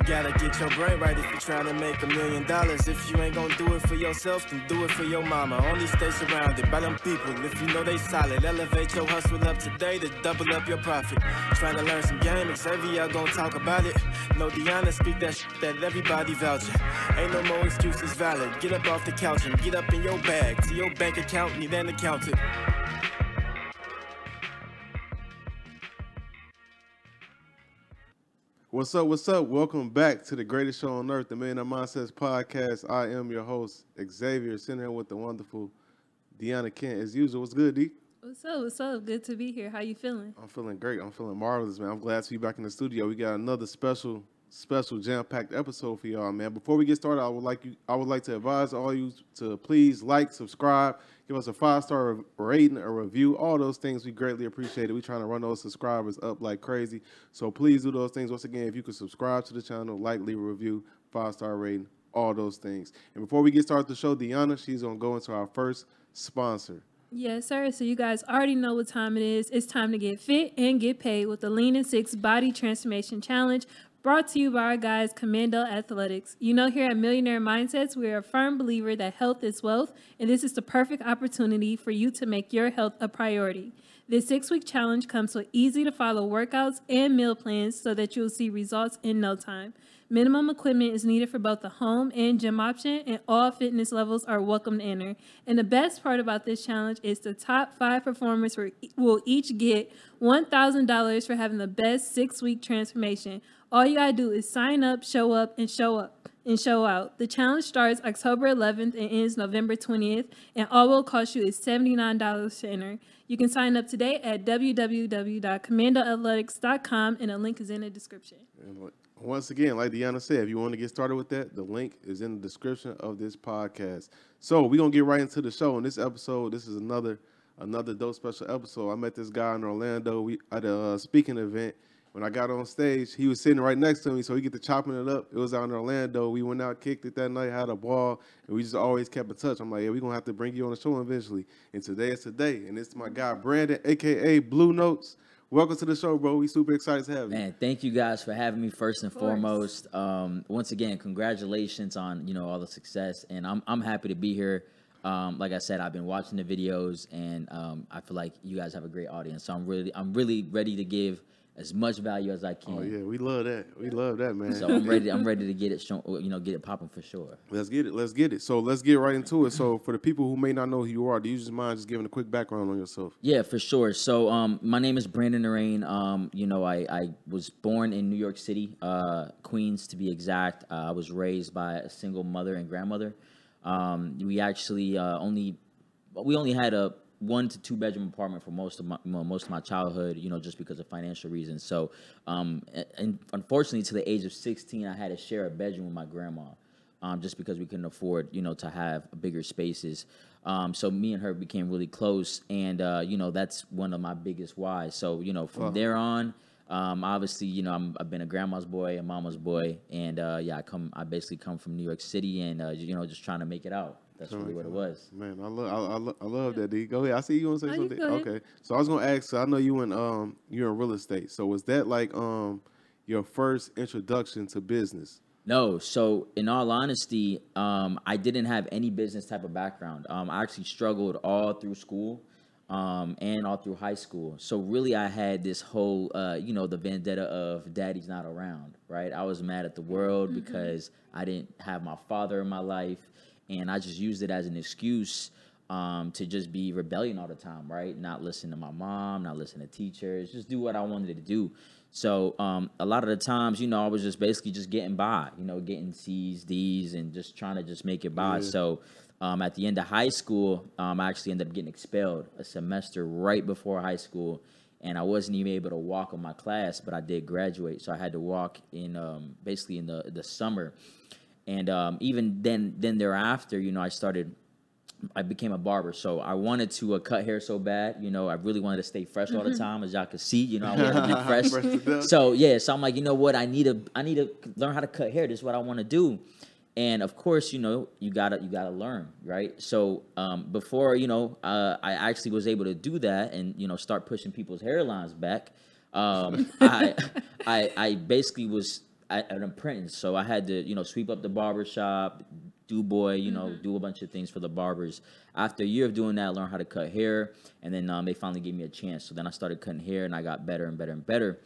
Gotta get your brain right if you're trying to make $1 million. If you ain't gonna do it for yourself, then do it for your mama. Only stay surrounded by them people if you know they solid. Elevate your hustle up today to double up your profit. Trying to learn some game, Xavier gonna talk about it. No Deanna, speak that that everybody vouching. Ain't no more excuses valid. Get up off the couch and get up in your bag. To your bank account, need an accountant. What's up? What's up? Welcome back to the greatest show on earth, the Millionaire Mindsets Podcast. I am your host, Xavier, sitting here with the wonderful Deanna Kent. As usual, what's good, D? What's up? What's up? Good to be here. How you feeling? I'm feeling great. I'm feeling marvelous, man. I'm glad to be back in the studio. We got another special jam-packed episode for y'all, man. Before we get started, I would like to advise all you to please like, subscribe, give us a 5-star rating, a review, all those things. We greatly appreciate it. We're trying to run those subscribers up like crazy. So please do those things. Once again, if you could subscribe to the channel, like, leave a review, 5-star rating, all those things. And before we get started the show, Deanna, she's going to go into our first sponsor. Yes, sir. So you guys already know what time it is. It's time to get fit and get paid with the Lean in 6 Body Transformation Challenge, brought to you by our guys, Commando Athletics. You know, here at Millionaire Mindsets, we are a firm believer that health is wealth, and this is the perfect opportunity for you to make your health a priority. This 6-week challenge comes with easy-to-follow workouts and meal plans so that you'll see results in no time. Minimum equipment is needed for both the home and gym option, and all fitness levels are welcome to enter. And the best part about this challenge is the top 5 performers will each get $1,000 for having the best 6-week transformation. All you gotta do is sign up, show up, and show out. The challenge starts October 11th and ends November 20th, and all it will cost you is $79 to enter. You can sign up today at www.commandoathletics.com, and a link is in the description. And once again, like Deanna said, if you want to get started with that, the link is in the description of this podcast. So we're going to get right into the show. In this episode, this is another dope special episode. I met this guy in Orlando at a speaking event. When I got on stage, he was sitting right next to me, so we get to chopping it up. It was out in Orlando. We went out, kicked it that night, had a ball, and we just always kept in touch. I'm like, yeah, we're going to have to bring you on the show eventually. And today is today. And it's my guy, Brandon, a.k.a. Blue Notes. Welcome to the show, bro. We super excited to have you. Man, thank you guys for having me first and foremost. Once again, congratulations on, all the success. And I'm happy to be here. Like I said, I've been watching the videos, and I feel like you guys have a great audience. So I'm really ready to give as much value as I can. Oh yeah, we love that. We love that, man. So I'm ready to get it get it popping for sure. Let's get it. So let's get right into it. So for the people who may not know who you are, do you just mind just giving a quick background on yourself? Yeah, for sure. So my name is Brandon Narain. I was born in New York City, Queens to be exact. I was raised by a single mother and grandmother. We actually only had a 1 to 2 bedroom apartment for most of my childhood, just because of financial reasons. So, and unfortunately, to the age of 16, I had to share a bedroom with my grandma, just because we couldn't afford, to have bigger spaces. So me and her became really close, and that's one of my biggest whys. So, from there on, obviously, I've been a grandma's boy, a mama's boy, and I basically come from New York City, and just trying to make it out. That's really what it was. Man, I love that, D. Go ahead. I see you want to say something. Okay. So I was gonna ask. So I know you're in real estate. So was that like your first introduction to business? No. So in all honesty, I didn't have any business type of background. I actually struggled all through school, and all through high school. So really, I had this whole the vendetta of daddy's not around. Right. I was mad at the world because I didn't have my father in my life. And I just used it as an excuse to just be rebellion all the time, right? Not listen to my mom, not listen to teachers, just do what I wanted to do. So a lot of the times, I was just basically just getting by, getting C's, D's, and just trying to just make it by. Yeah. So at the end of high school, I actually ended up getting expelled a semester right before high school. And I wasn't even able to walk on my class, but I did graduate. So I had to walk in basically in the summer. And even then thereafter, I became a barber. So I wanted to cut hair so bad, I really wanted to stay fresh all the time, as y'all can see, I wanted to be fresh. So I'm like, I need to learn how to cut hair. This is what I want to do. And of course, you gotta learn, right? So before, I actually was able to do that and, start pushing people's hairlines back. I basically was an apprentice, so I had to, you know, sweep up the barber shop, you know, do a bunch of things for the barbers. After a year of doing that, I learned how to cut hair, and then they finally gave me a chance. So then I started cutting hair, and I got better and better and better.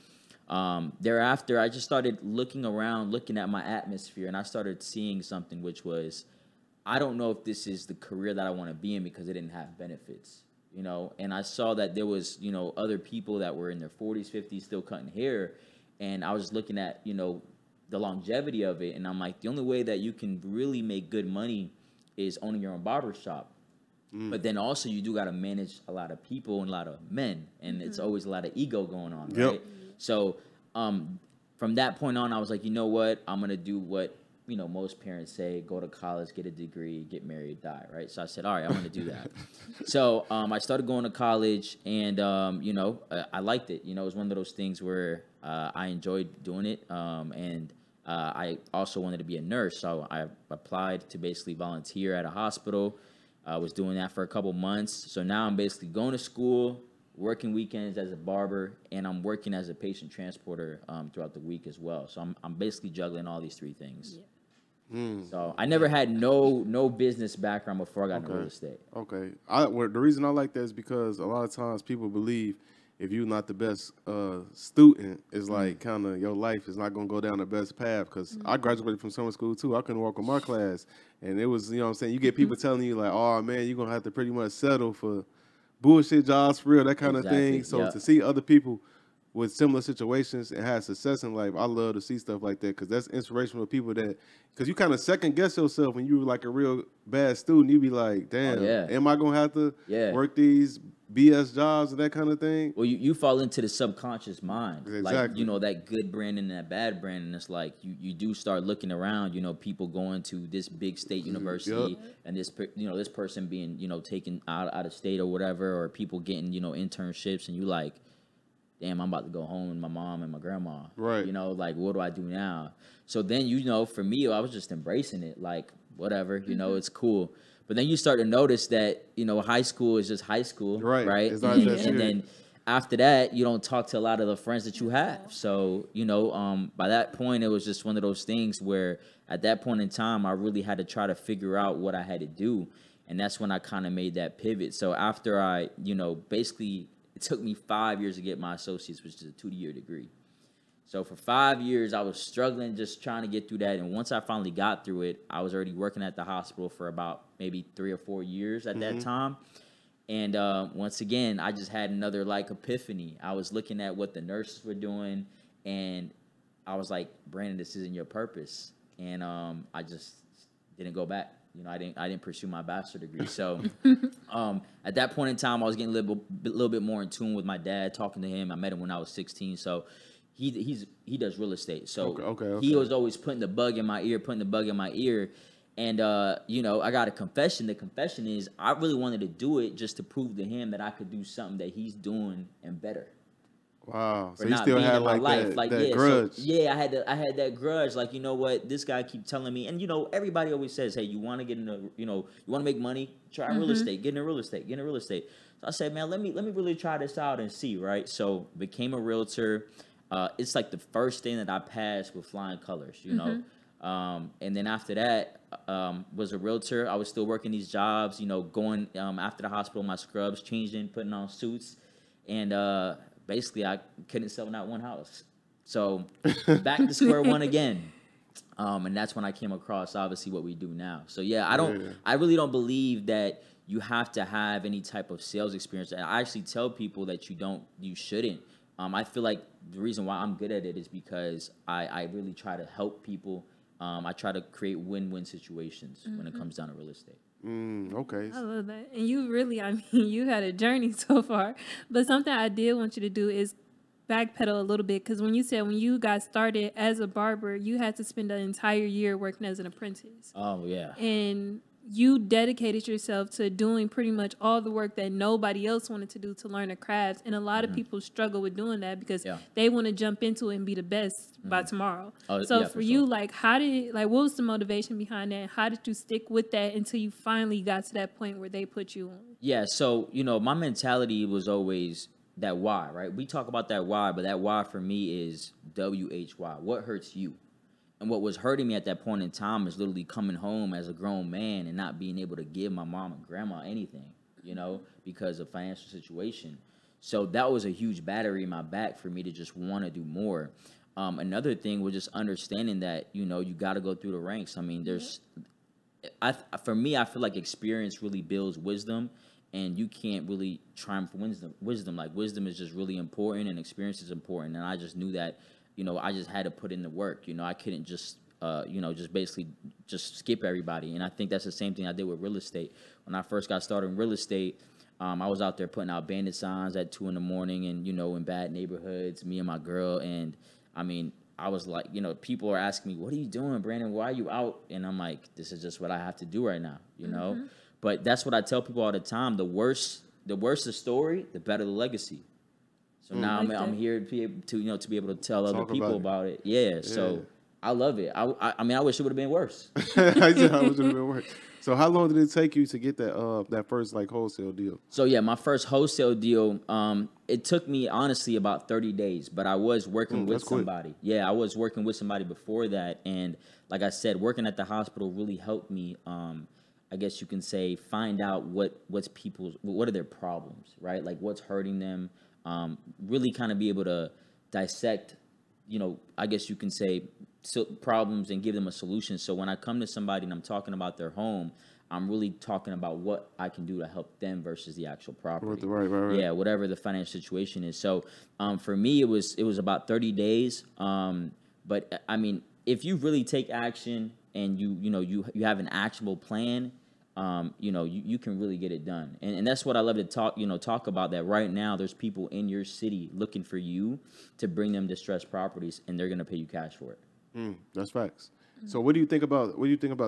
Thereafter, I just started looking around, looking at my atmosphere, and I started seeing something, which was, I don't know if this is the career that I want to be in because it didn't have benefits, you know. And I saw that there was, you know, other people that were in their 40s, 50s still cutting hair, and I was looking at, you know, the longevity of it, and I'm like, the only way that you can really make good money is owning your own barber shop. But then also you do got to manage a lot of people and a lot of men, and it's always a lot of ego going on, right? So from that point on, I was like, you know what? I'm going to do what, you know, most parents say, go to college, get a degree, get married, die, right? So I said, all right, I'm going to do that. So I started going to college, and, you know, I liked it. You know, it was one of those things where I enjoyed doing it, and I also wanted to be a nurse. So I applied to basically volunteer at a hospital. I was doing that for a couple months. So now I'm basically going to school, working weekends as a barber, and I'm working as a patient transporter throughout the week as well. So I'm basically juggling all these three things. Yeah. So I never had no business background before I got into real estate. Okay. The reason I like that is because a lot of times people believe if you're not the best student, it's like kind of your life is not going to go down the best path. Because I graduated from summer school too. I couldn't walk with my class. And it was, you know what I'm saying, you get people telling you like, oh man, you're going to have to pretty much settle for bullshit jobs for real, that kind of thing. So to see other people with similar situations and have success in life, I love to see stuff like that because that's inspirational to people that, because you kind of second guess yourself when you were like a real bad student. You be like, damn, am I going to have to work these BS jobs and that kind of thing? Well, you fall into the subconscious mind. Exactly. Like, you know, that good brand and that bad brand. And it's like you do start looking around, you know, people going to this big state university and this, you know, this person being, you know, taken out of state or whatever, or people getting, you know, internships, and you like, damn, I'm about to go home with my mom and my grandma. Right. You know, like, what do I do now? So then, you know, for me, I was just embracing it. Like, whatever, you know, it's cool. But then you start to notice that, you know, high school is just high school. Right. It's not just and then after that, you don't talk to a lot of the friends that you have. So, you know, by that point, it was just one of those things where at that point in time, I really had to try to figure out what I had to do. And that's when I kind of made that pivot. So after I, you know, basically, it took me 5 years to get my associates, which is a 2-year degree. So for 5 years, I was struggling, just trying to get through that. And once I finally got through it, I was already working at the hospital for about maybe 3 or 4 years at that time. And once again, I just had another like epiphany. I was looking at what the nurses were doing, and I was like, Brandon, this isn't your purpose. And I just didn't go back. You know, I didn't pursue my bachelor degree. So at that point in time, I was getting a little bit more in tune with my dad, talking to him. I met him when I was 16. So he does real estate. So he was always putting the bug in my ear, And, you know, I got a confession. The confession is I really wanted to do it just to prove to him that I could do something that he's doing and better. Wow. So you still had like that grudge. So, yeah, I had that grudge. Like, you know what? This guy keep telling me. And, you know, everybody always says, hey, you want to get into, you know, you want to make money? Try real estate. Get into real estate. So I said, man, let me really try this out and see, right? So became a realtor. It's like the first thing that I passed with flying colors, you know. And then after that, was a realtor. I was still working these jobs, you know, going after the hospital, my scrubs, changing, putting on suits. And basically, I couldn't sell not one house. So back to square one again. And that's when I came across, obviously, what we do now. So, yeah, I really don't believe that you have to have any type of sales experience. And I actually tell people that you shouldn't. I feel like the reason why I'm good at it is because I really try to help people. I try to create win-win situations when it comes down to real estate. Okay. I love that. And you really, I mean, you had a journey so far. But something I did want you to do is backpedal a little bit. Because when you said when you got started as a barber, you had to spend an entire year working as an apprentice. Oh, yeah. And you dedicated yourself to doing pretty much all the work that nobody else wanted to do to learn a craft. And a lot of people struggle with doing that because they want to jump into it and be the best by tomorrow. So for you, like, what was the motivation behind that? How did you stick with that until you finally got to that point where they put you on? Yeah. So, you know, my mentality was always that why, right? We talk about that why, but that why for me is WHY. What hurts you? And what was hurting me at that point in time is literally coming home as a grown man and not being able to give my mom and grandma anything, you know, because of financial situation. So that was a huge battery in my back for me to just want to do more. Another thing was just understanding that, you know, you got to go through the ranks. I mean, for me, I feel like experience really builds wisdom, and you can't really triumph wisdom. Like, wisdom is just really important, and experience is important. And I just knew that, you know, I just had to put in the work. You know, I couldn't just, you know, just basically just skip everybody. And I think that's the same thing I did with real estate. When I first got started in real estate, I was out there putting out bandit signs at 2 a.m. and, you know, in bad neighborhoods, me and my girl. And, I mean, I was like, you know, people are asking me, what are you doing, Brandon? Why are you out? And I'm like, this is just what I have to do right now, you know? But that's what I tell people all the time. The worse the story, the better the legacy. So now I'm here to be able to, you know, to be able to tell other people about it. Yeah, so I love it. I mean, I wish it would have been worse. I wish it would have been worse. So how long did it take you to get that first like wholesale deal? So yeah, my first wholesale deal, it took me honestly about 30 days, but I was working with somebody. Yeah, I was working with somebody before that, and like I said, working at the hospital really helped me. I guess you can say find out what are their problems, right? Like what's hurting them. Really kind of be able to dissect, you know, I guess you can say problems and give them a solution. So when I come to somebody and I'm talking about their home, I'm really talking about what I can do to help them versus the actual property. Right. Yeah, whatever the financial situation is. So for me, it was about 30 days. But I mean, if you really take action and you have an actionable plan, you know, you can really get it done. And that's what I love to talk about, that right now there's people in your city looking for you to bring them distressed properties, and they're going to pay you cash for it. That's facts. So what do you think about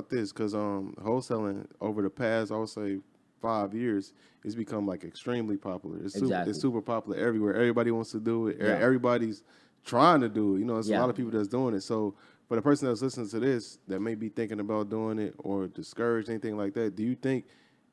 this? Because wholesaling over the past, I would say 5 years, it's become like extremely popular. It's super popular everywhere. Everybody wants to do it. Yeah. Everybody's trying to do it. You know, there's a lot of people that's doing it. So for the person that's listening to this that may be thinking about doing it or discouraged, anything like that, do you think,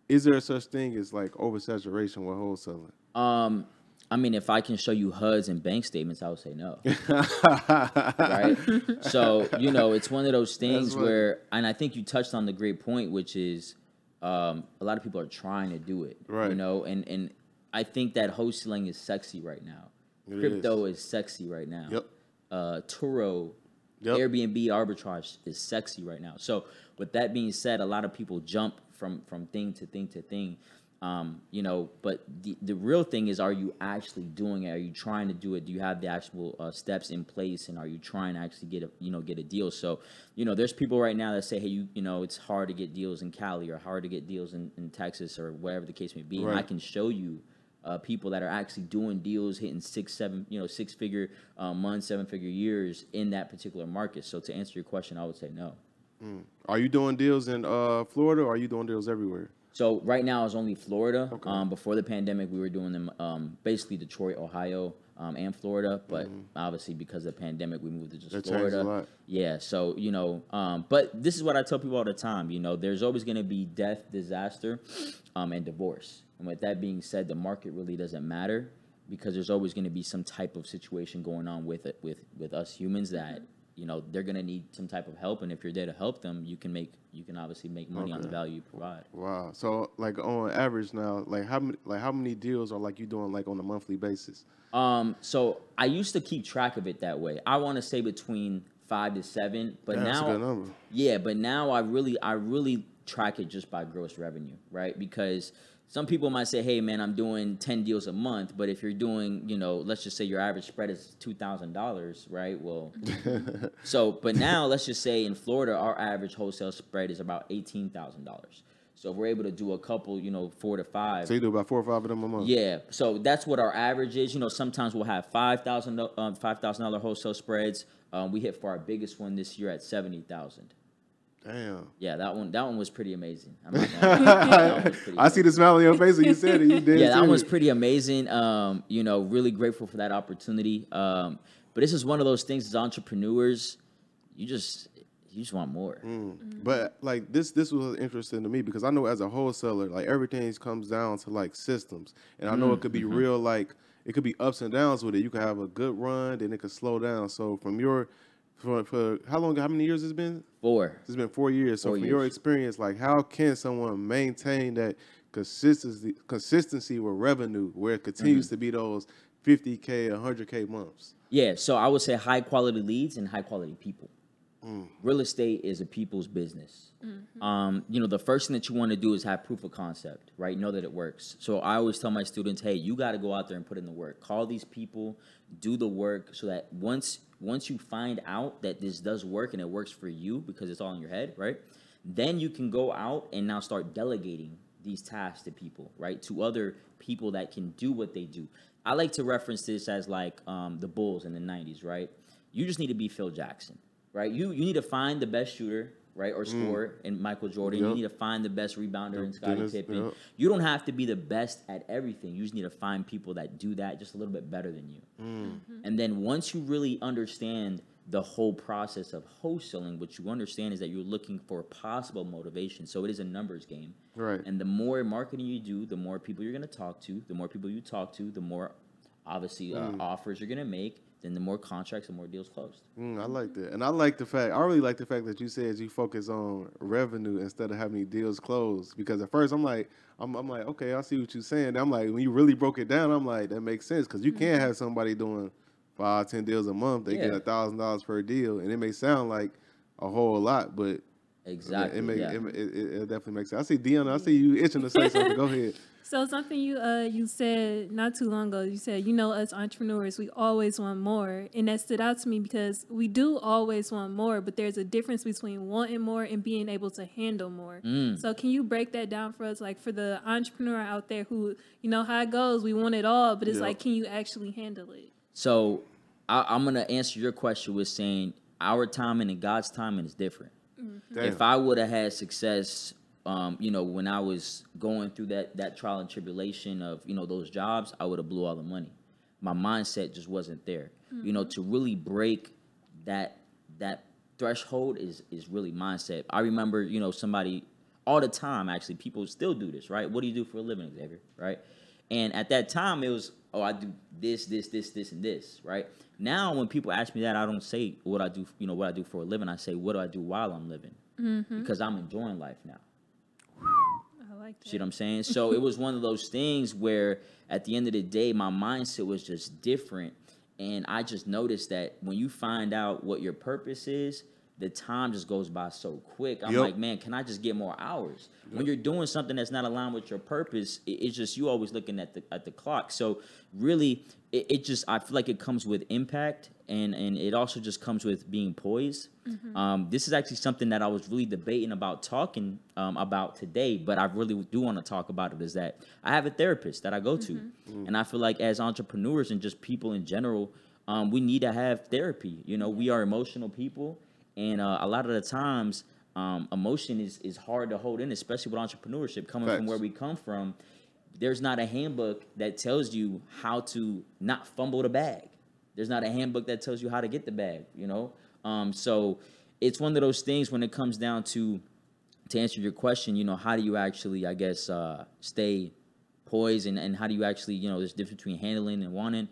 is there such thing as like oversaturation with wholesaling? I mean, if I can show you HUDs and bank statements, I would say no. Right? So, you know, it's one of those things where, and I think you touched on the great point, which is a lot of people are trying to do it. Right. You know, and I think that wholesaling is sexy right now. Crypto is sexy right now. Yep. Turo, Airbnb arbitrage is sexy right now. So with that being said, a lot of people jump from thing to thing to thing. You know, but the real thing is, are you actually doing it? Are you trying to do it? Do you have the actual steps in place? And are you trying to actually get a deal? So, you know, there's people right now that say, hey, you know, it's hard to get deals in Cali or hard to get deals in Texas or whatever the case may be. Right. And I can show you people that are actually doing deals, hitting 6-figure months, 7-figure years in that particular market. So to answer your question, I would say no. Are you doing deals in Florida, or are you doing deals everywhere? So right now it's only Florida. Okay. Before the pandemic, we were doing them basically Detroit, Ohio, and Florida. But obviously because of the pandemic, we moved to just Florida. Changed a lot. Yeah. So, you know, but this is what I tell people all the time. You know, there's always going to be death, disaster, and divorce. And with that being said, the market really doesn't matter, because there's always going to be some type of situation going on with us humans that, you know, they're going to need some type of help. And if you're there to help them, you can obviously make money on the value you provide. Wow. So like on average now, like how many deals are like you doing like on a monthly basis? So I used to keep track of it that way. I want to say between 5 to 7, but that's a good number. Yeah, but now I really track it just by gross revenue, right? Because some people might say, hey, man, I'm doing 10 deals a month. But if you're doing, you know, let's just say your average spread is $2,000, right? Well, but now let's just say in Florida, our average wholesale spread is about $18,000. So if we're able to do a couple, you know, 4 to 5. So you do about 4 or 5 of them a month? Yeah. So that's what our average is. You know, sometimes we'll have $5,000 wholesale spreads. We hit for our biggest one this year at $70,000. Damn. Yeah, that one was pretty amazing. I'm not gonna lie. I see the smile on your face when you said it. You did. Yeah, that was pretty amazing. You know, really grateful for that opportunity. But this is one of those things as entrepreneurs, you just want more. But like this was interesting to me, because I know as a wholesaler, like everything comes down to like systems, and I know it could be real, like it could be ups and downs with it. You could have a good run, then it could slow down. So from your For how long? How many years it's been? 4. It's been 4 years. So 4 from years. your experience, like how can someone maintain that consistency with revenue where it continues to be those 50K, 100K months? Yeah, so I would say high quality leads and high quality people. Real estate is a people's business. The first thing that you want to do is have proof of concept, right? Know that it works. So I always tell my students, hey, you got to go out there and put in the work. Call these people, do the work, so that once you find out that this does work and it works for you because it's all in your head, right? Then you can go out and now start delegating these tasks to people, right? To other people that can do what they do. I like to reference this as like the Bulls in the 90s, right? You just need to be Phil Jackson. Right, you need to find the best shooter, right, or scorer in Michael Jordan. You need to find the best rebounder in Scottie Pippen. You don't have to be the best at everything. You just need to find people that do that just a little bit better than you. And then once you really understand the whole process of wholesaling, what you understand is that you're looking for possible motivation. So it is a numbers game. Right. And the more marketing you do, the more people you're going to talk to. The more people you talk to, the more obviously offers you're going to make. Then the more contracts, the more deals closed. I like that. And I really like the fact that you said you focus on revenue instead of having deals closed. Because at first I'm like, okay, I see what you're saying. I'm like, when you really broke it down, I'm like, that makes sense. Because you can't have somebody doing 5-10 deals a month. They get $1,000 per deal. And it may sound like a whole lot, but exactly, it definitely makes sense. I see Deanna, I see you itching to say something. Go ahead. So something you said not too long ago, you said, us entrepreneurs, we always want more. And that stood out to me because we do always want more, but there's a difference between wanting more and being able to handle more. So can you break that down for us? Like for the entrepreneur out there who, how it goes, we want it all, but it's like, can you actually handle it? So I'm going to answer your question with saying our timing and God's timing is different. If I would have had success, when I was going through that trial and tribulation of, those jobs, I would have blew all the money. My mindset just wasn't there. To really break that threshold is really mindset. I remember, somebody all the time, actually, people still do this, right? What do you do for a living, Xavier, right? And at that time, it was, I do this, and this, right? Now, when people ask me that, I don't say what I do, what I do for a living. I say, what do I do while I'm living? Because I'm enjoying life now. I like that. See what I'm saying? So it was one of those things where at the end of the day, my mindset was just different. And I just noticed that when you find out what your purpose is, the time just goes by so quick. I'm like, man, can I just get more hours? When you're doing something that's not aligned with your purpose, it's just you always looking at the clock. So really, it just, I feel like it comes with impact, and it also just comes with being poised. This is actually something that I was really debating about talking about today, but I really do want to talk about it, is that I have a therapist that I go to. And I feel like as entrepreneurs and just people in general, we need to have therapy. We are emotional people. And a lot of the times, emotion is hard to hold in, especially with entrepreneurship. Coming from where we come from, there's not a handbook that tells you how to not fumble the bag. There's not a handbook that tells you how to get the bag, So it's one of those things when it comes down to answer your question, how do you actually, I guess, stay poised and how do you actually, there's a difference between handling and wanting.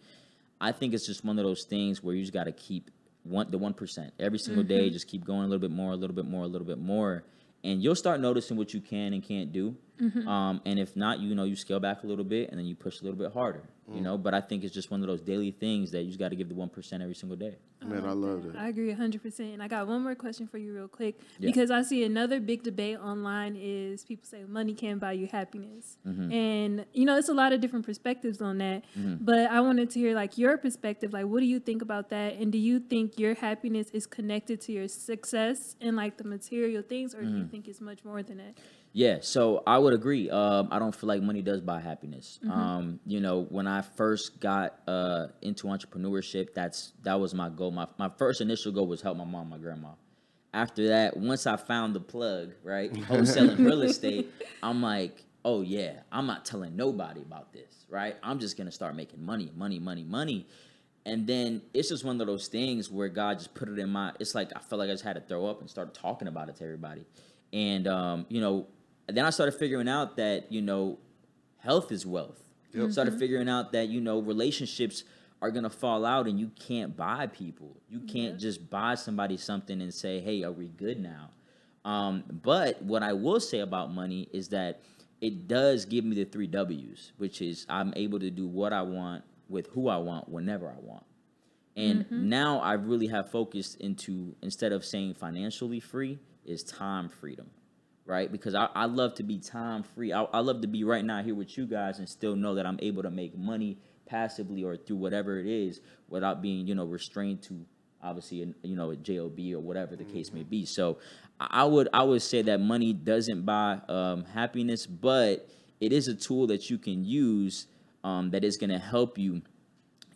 I think it's just one of those things where you just got to keep the 1% every single day. Just keep going a little bit more, a little bit more, a little bit more, and you'll start noticing what you can and can't do. And if not, you scale back a little bit and then you push a little bit harder. But I think it's just one of those daily things that you just got to give the 1% every single day. Man, I love that. I agree 100%. And I got one more question for you real quick, because I see another big debate online is people say money can't buy you happiness. And, it's a lot of different perspectives on that. But I wanted to hear, like, your perspective. Like, what do you think about that? And do you think your happiness is connected to your success and, like, the material things, or do you think it's much more than that? Yeah, so I would agree. I don't feel like money does buy happiness. When I first got into entrepreneurship, that was my goal. My first initial goal was help my mom, my grandma. After that, once I found the plug, right, wholesaling real estate, I'm like, oh yeah, I'm not telling nobody about this, right? I'm just gonna start making money. And then it's just one of those things where God just put it in it's like I felt like I just had to throw up and start talking about it to everybody. And, then I started figuring out that, health is wealth. Started figuring out that, relationships are going to fall out, and you can't buy people. You can't just buy somebody something and say, hey, are we good now? But what I will say about money is that it does give me the 3 W's, which is I'm able to do what I want with who I want whenever I want. And now I really have focused into, instead of saying financially free, is time freedom, right? Because I love to be time free. I love to be right now here with you guys and still know that I'm able to make money passively or through whatever it is without being, restrained to obviously, a JOB or whatever the case may be. So I would say that money doesn't buy happiness, but it is a tool that you can use that is going to help you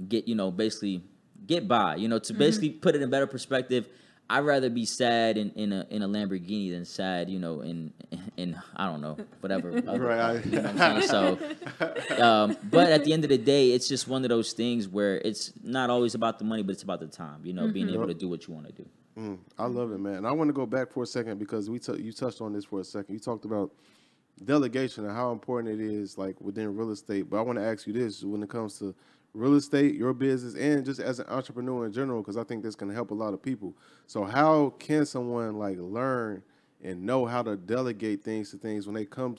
get, basically get by, to basically put it in better perspective. I'd rather be sad in a Lamborghini than sad, in I don't know, whatever. Right. You know what I'm saying? So, but at the end of the day, it's just one of those things where it's not always about the money, but it's about the time, being able to do what you want to do. I love it, man. I want to go back for a second because you touched on this for a second. You talked about delegation and how important it is, like within real estate. But I want to ask you this: when it comes to real estate, your business, and just as an entrepreneur in general, because I think this can help a lot of people. So how can someone learn and know how to delegate things when they come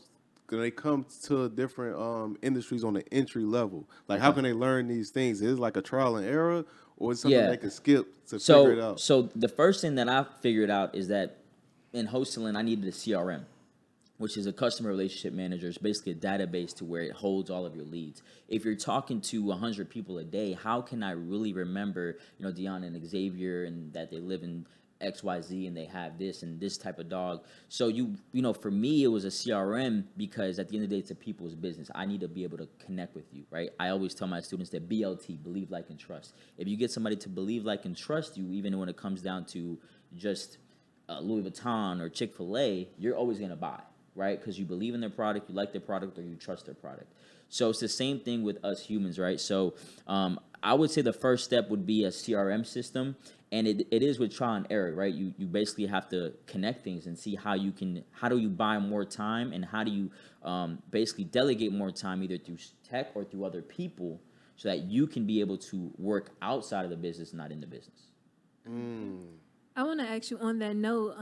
to different industries on the entry level? Like, how can they learn these things? Is it like a trial and error, or is it something they can skip to figure it out? So the first thing that I figured out is that in wholesaling, I needed a CRM, which is a customer relationship manager. It's basically a database to where it holds all of your leads. If you're talking to 100 people a day, how can I really remember, Deanna and Xavier, and that they live in XYZ and they have this and this type of dog? So for me, it was a CRM because at the end of the day, it's a people's business. I need to be able to connect with you, right? I always tell my students that BLT, believe, like, and trust. If you get somebody to believe, like, and trust you, even when it comes down to just Louis Vuitton or Chick-fil-A, you're always going to buy, right? Because you believe in their product, you like their product, or you trust their product. So it's the same thing with us humans, right? So I would say the first step would be a CRM system, and it is with trial and error, right? You basically have to connect things and see how do you buy more time, and how do you basically delegate more time, either through tech or through other people, so that you can be able to work outside of the business, not in the business. I want to ask you on that note,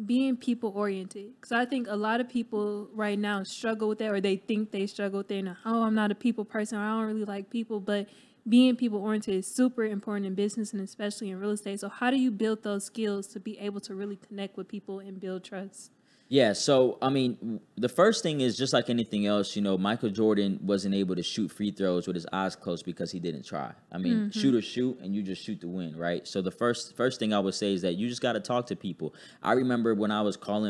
being people oriented, because I think a lot of people right now struggle with that, or they think they struggle with it. And, I'm not a people person, or I don't really like people. But being people oriented is super important in business, and especially in real estate. So how do you build those skills to be able to really connect with people and build trust? Yeah, so, the first thing is, just like anything else, Michael Jordan wasn't able to shoot free throws with his eyes closed because he didn't try. Shoot or shoot, and you just shoot to win, right? So the first thing I would say is that you just got to talk to people. I remember when I was cold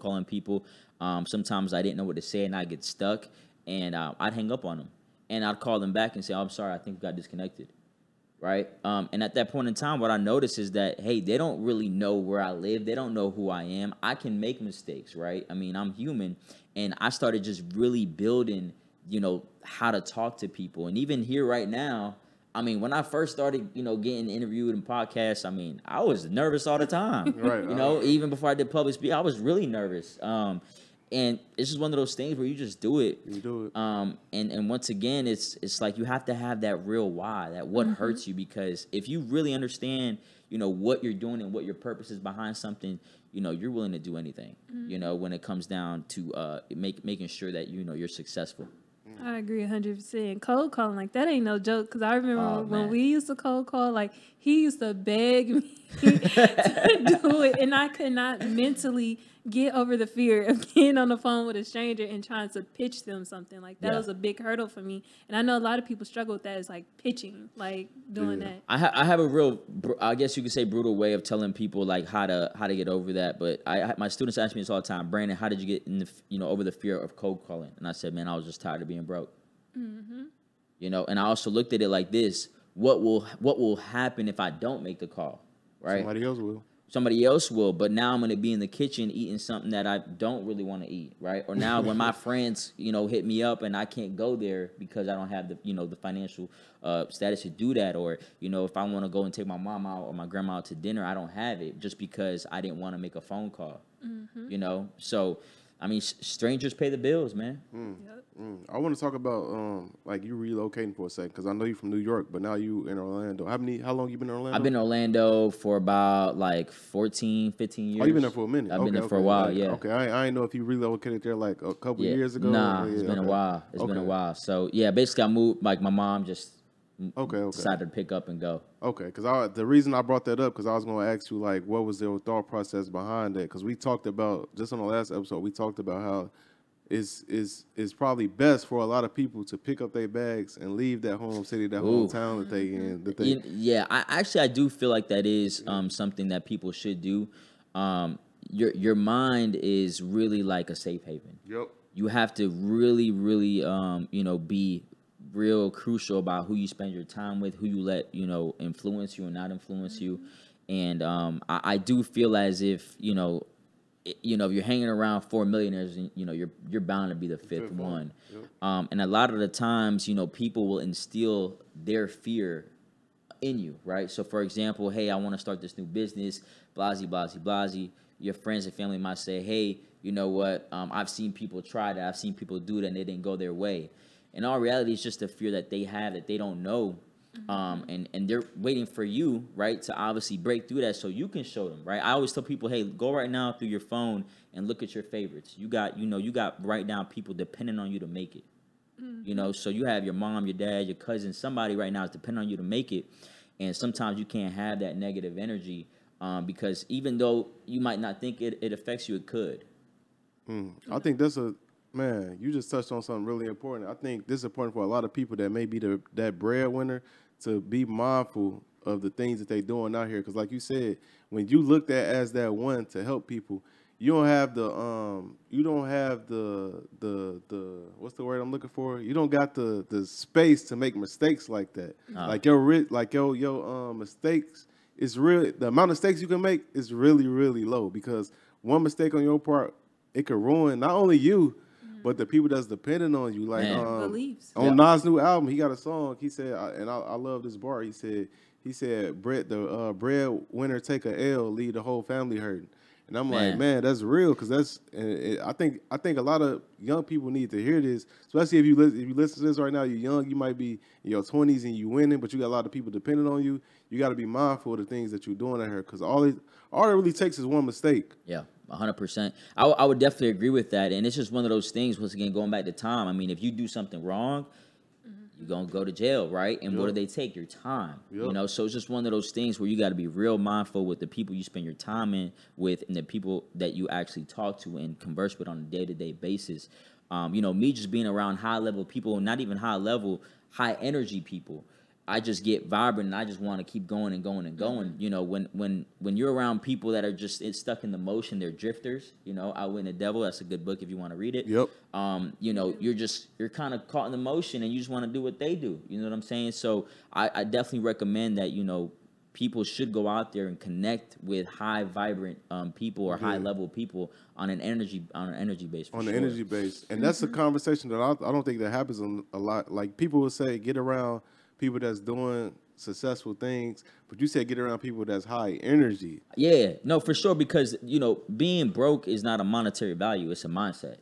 calling people, sometimes I didn't know what to say, and I'd get stuck, and I'd hang up on them. And I'd call them back and say, I'm sorry, I think we got disconnected. Right. And at that point in time, what I noticed is that, hey, they don't really know where I live. They don't know who I am. I can make mistakes. Right. I'm human. And I started just really building, how to talk to people. And even here right now, when I first started, getting interviewed in podcasts, I was nervous all the time. Right. Even before I did public speaking, I was really nervous. And it's just one of those things where you just do it. You do it. And once again, it's like you have to have that real why, that what hurts you, because if you really understand, what you're doing and what your purpose is behind something, you're willing to do anything, when it comes down to making sure that, you're successful. I agree 100%. Cold calling, that ain't no joke. Because I remember when we used to cold call, he used to beg me to do it. And I could not mentally get over the fear of getting on the phone with a stranger and trying to pitch them something. That was a big hurdle for me. And I know a lot of people struggle with that. It's pitching, doing that. I have a real, I guess you could say, brutal way of telling people how to get over that. But my students ask me this all the time: Brandon, how did you get over the fear of cold calling? And I said, man, I was just tired of being broke. And I also looked at it like this: what will happen if I don't make the call? Right? Somebody else will, but now I'm going to be in the kitchen eating something that I don't really want to eat, right? Or now when my friends, hit me up and I can't go there because I don't have the, the financial status to do that. Or, if I want to go and take my mom out or my grandma out to dinner, I don't have it just because I didn't want to make a phone call, So I mean, strangers pay the bills, man. I want to talk about like you relocating for a second because I know you're from New York, but now you in Orlando. How long you been in Orlando? I've been in Orlando for about like 14, 15 years. Oh, you've been there for a minute. I've been there for a while, yeah. Okay, I didn't know if you relocated there like a couple years ago. Nah, it's been a while. It's been a while. So yeah, basically I moved. Like my mom just decided to pick up and go. Okay, because the reason I brought that up because I was going to ask you like what was their thought process behind that because we talked about just on the last episode we talked about how it's probably best for a lot of people to pick up their bags and leave that home city, that hometown that they in. Yeah, I do feel like that is something that people should do. Your mind is really like a safe haven. Yep. You have to really, really, be real crucial about who you spend your time with, who you let, influence you and not influence you. And I do feel as if, if you're hanging around 4 millionaires, you're bound to be the fifth one. Yep. And a lot of the times, people will instill their fear in you, right? So, for example, hey, I want to start this new business, blasey, blasey, blasey. Your friends and family might say, hey, you know what? I've seen people try that. I've seen people do that, and they didn't go their way. In all reality, it's just a fear that they have that they don't know. And they're waiting for you, right, to obviously break through that so you can show them, right? I always tell people, hey, go right now through your phone and look at your favorites. You got right now people depending on you to make it. So you have your mom, your dad, your cousin, somebody right now is depending on you to make it. And sometimes you can't have that negative energy because even though you might not think it affects you, it could. I think that's man, you just touched on something really important. I think this is important for a lot of people that may be that breadwinner to be mindful of the things that they're doing out here. Because like you said, when you looked at as that one to help people, you don't have the what's the word I'm looking for? You don't got the space to make mistakes like that. Like your mistakes is really the amount of mistakes you can make is really, really low because one mistake on your part, it could ruin not only you, but the people that's depending on you, like on Nas' new album, he got a song. He said, and I love this bar. He said, the breadwinner take a L, leave the whole family hurting. And I'm like, man, that's real, because I think a lot of young people need to hear this, especially if you listen to this right now. You're young, you might be in your 20s and you winning, but you got a lot of people depending on you. You got to be mindful of the things that you're doing out here, because all it really takes is one mistake. Yeah. 100%. I would definitely agree with that. And it's just one of those things, once again, going back to time. I mean, if you do something wrong, you're going to go to jail, right? And what do they take? Your time. So it's just one of those things where you got to be real mindful with the people you spend your time with and the people that you actually talk to and converse with on a day-to-day basis. Me just being around high-level people, not even high-level, high-energy people, I just get vibrant and I just want to keep going and going and going. When you're around people that are just stuck in the motion, they're drifters. Outwitting the Devil. That's a good book if you want to read it. Yep. You're kind of caught in the motion and you just want to do what they do. You know what I'm saying? So I definitely recommend that people should go out there and connect with high vibrant people or high level people on an energy base. On the energy base, and that's a conversation that I don't think that happens a lot. Like people will say, get around people that's doing successful things, but you said get around people that's high energy. Yeah, no, for sure, because being broke is not a monetary value; it's a mindset.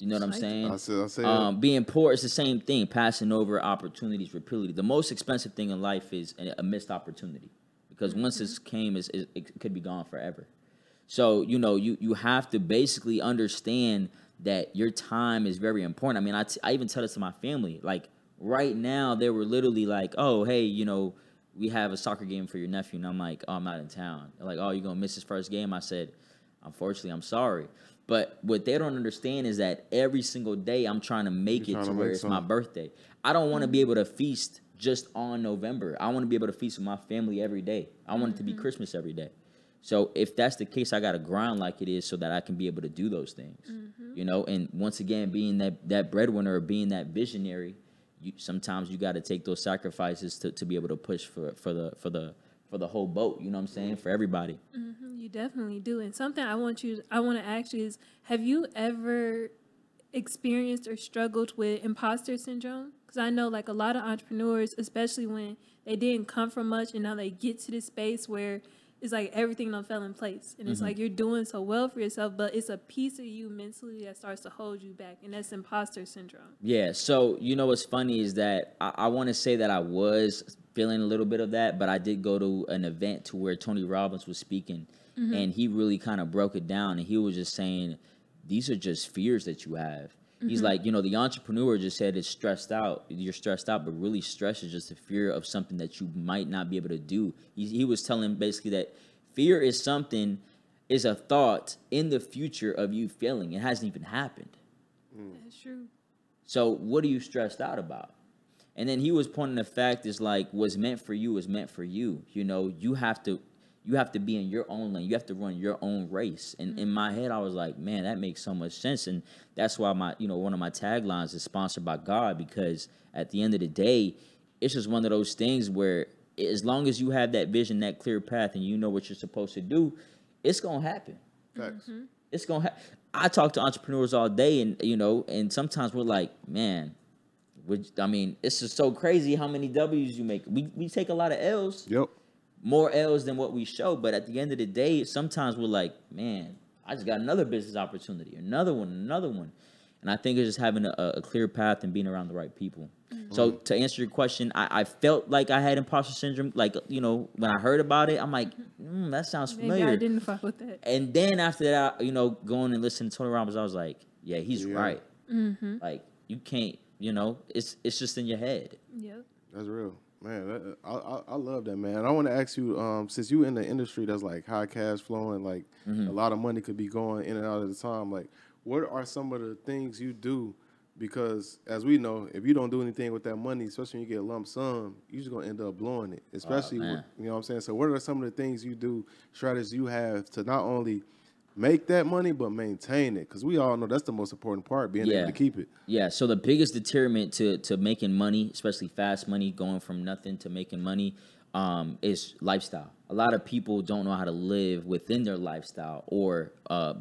You know what I'm saying? I said being poor is the same thing. Passing over opportunities repeatedly. The most expensive thing in life is a missed opportunity, because once it came, it could be gone forever. So you have to basically understand that your time is very important. I mean, I even tell this to my family, like. Right now, they were literally like, oh, hey, we have a soccer game for your nephew. And I'm like, oh, I'm not in town. They're like, oh, you're going to miss his first game? I said, unfortunately, I'm sorry. But what they don't understand is that every single day I'm trying to make it to where it's my birthday. I don't want to be able to feast just on November. I want to be able to feast with my family every day. I want it to be Christmas every day. So if that's the case, I got to grind like it is so that I can be able to do those things. And once again, being that breadwinner or being that visionary, sometimes you got to take those sacrifices to be able to push for the whole boat. You know what I'm saying? For everybody. You definitely do. And something I want to ask you is, have you ever experienced or struggled with imposter syndrome? Because I know like a lot of entrepreneurs, especially when they didn't come from much and now they get to this space where it's like everything done fell in place. And it's like you're doing so well for yourself, but it's a piece of you mentally that starts to hold you back. And that's imposter syndrome. Yeah. So, you know, what's funny is that I want to say that I was feeling a little bit of that, but I did go to an event to where Tony Robbins was speaking, and he really kind of broke it down. And he was just saying, these are just fears that you have. He's like, you know, the entrepreneur just said it's stressed out. You're stressed out, but really stress is just a fear of something that you might not be able to do. He was telling basically that fear is a thought in the future of you failing. It hasn't even happened. That's true. So what are you stressed out about? And then he was pointing the fact is like, what's meant for you is meant for you. You know, you have to be in your own lane. You have to run your own race. And in my head, I was like, man, that makes so much sense. And that's why one of my taglines is sponsored by God, because at the end of the day, it's just one of those things where as long as you have that vision, that clear path, and you know what you're supposed to do, it's going to happen. Facts. It's going to happen. I talk to entrepreneurs all day, and, you know, and sometimes we're like, man, it's just so crazy how many W's you make. We take a lot of L's. Yep. More L's than what we show, but at the end of the day, sometimes we're like, man, I just got another business opportunity, another one. And I think it's just having a clear path and being around the right people. So to answer your question, I felt like I had imposter syndrome. Like, you know, when I heard about it, I'm like, that sounds familiar. Maybe I didn't fuck with that. And then after that, you know, going and listening to Tony Robbins, I was like, yeah, he's right. Like, you can't, you know, it's just in your head. Yep. That's real. Man, I love that, man. I want to ask you, since you in the industry that's like high cash flowing, like a lot of money could be going in and out at a time, like what are some of the things you do? Because as we know, if you don't do anything with that money, especially when you get a lump sum, you're just going to end up blowing it, especially, with, you know what I'm saying? So what are some of the things you do, strategies you have to not only make that money, but maintain it? Because we all know that's the most important part, being able to keep it. Yeah, so the biggest deterrent to making money, especially fast money, going from nothing to making money, is lifestyle. A lot of people don't know how to live within their lifestyle or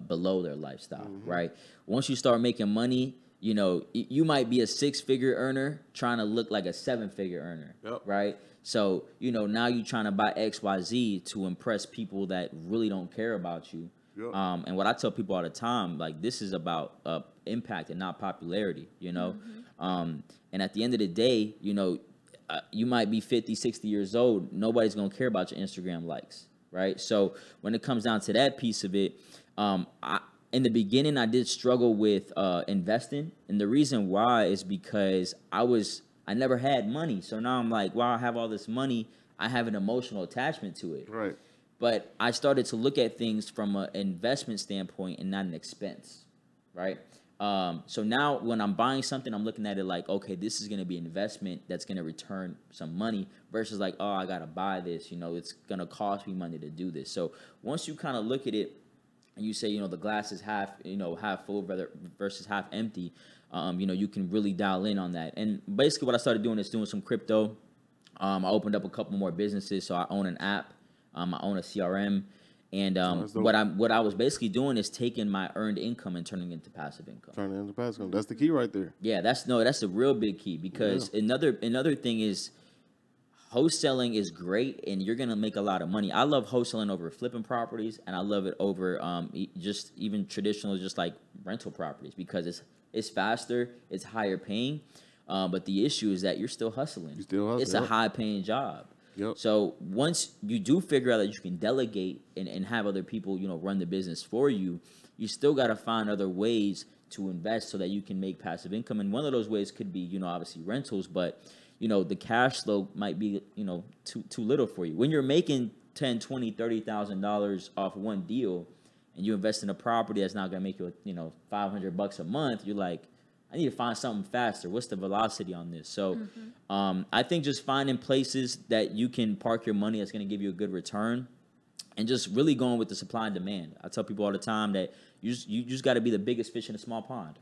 below their lifestyle, right? Once you start making money, you know, you might be a 6-figure earner trying to look like a 7-figure earner, right? So, you know, now you're trying to buy XYZ to impress people that really don't care about you. And what I tell people all the time, like, this is about impact and not popularity, you know? And at the end of the day, you know, you might be 50, 60 years old. Nobody's going to care about your Instagram likes, right? So when it comes down to that piece of it, in the beginning, I did struggle with investing. And the reason why is because I never had money. So now I'm like, wow, I have all this money. I have an emotional attachment to it. Right. But I started to look at things from an investment standpoint and not an expense, right? So now when I'm buying something, I'm looking at it like, okay, this is going to be an investment that's going to return some money versus like, oh, I got to buy this. You know, it's going to cost me money to do this. So once you kind of look at it and you say, you know, the glass is half full versus half empty, you know, you can really dial in on that. And basically what I started doing is doing some crypto. I opened up a couple more businesses. So I own an app. I own a CRM, and what I was basically doing is taking my earned income and turning it into passive income. Turning into passive income. That's the key right there. Yeah, that's a real big key, because another thing is wholesaling is great and you're gonna make a lot of money. I love wholesaling over flipping properties, and I love it over just even traditional, just like rental properties, because it's faster, it's higher paying, but the issue is that you're still hustling. It's a high paying job. So once you do figure out that you can delegate and have other people, you know, run the business for you, you still got to find other ways to invest so that you can make passive income. And one of those ways could be, you know, obviously rentals, but, you know, the cash flow might be, you know, too little for you. When you're making $10,000, $20,000, $30,000 off one deal and you invest in a property that's not going to make you, you know, $500 a month, you're like, I need to find something faster. What's the velocity on this? So I think just finding places that you can park your money that's going to give you a good return, and just really going with the supply and demand. I tell people all the time that you just got to be the biggest fish in a small pond.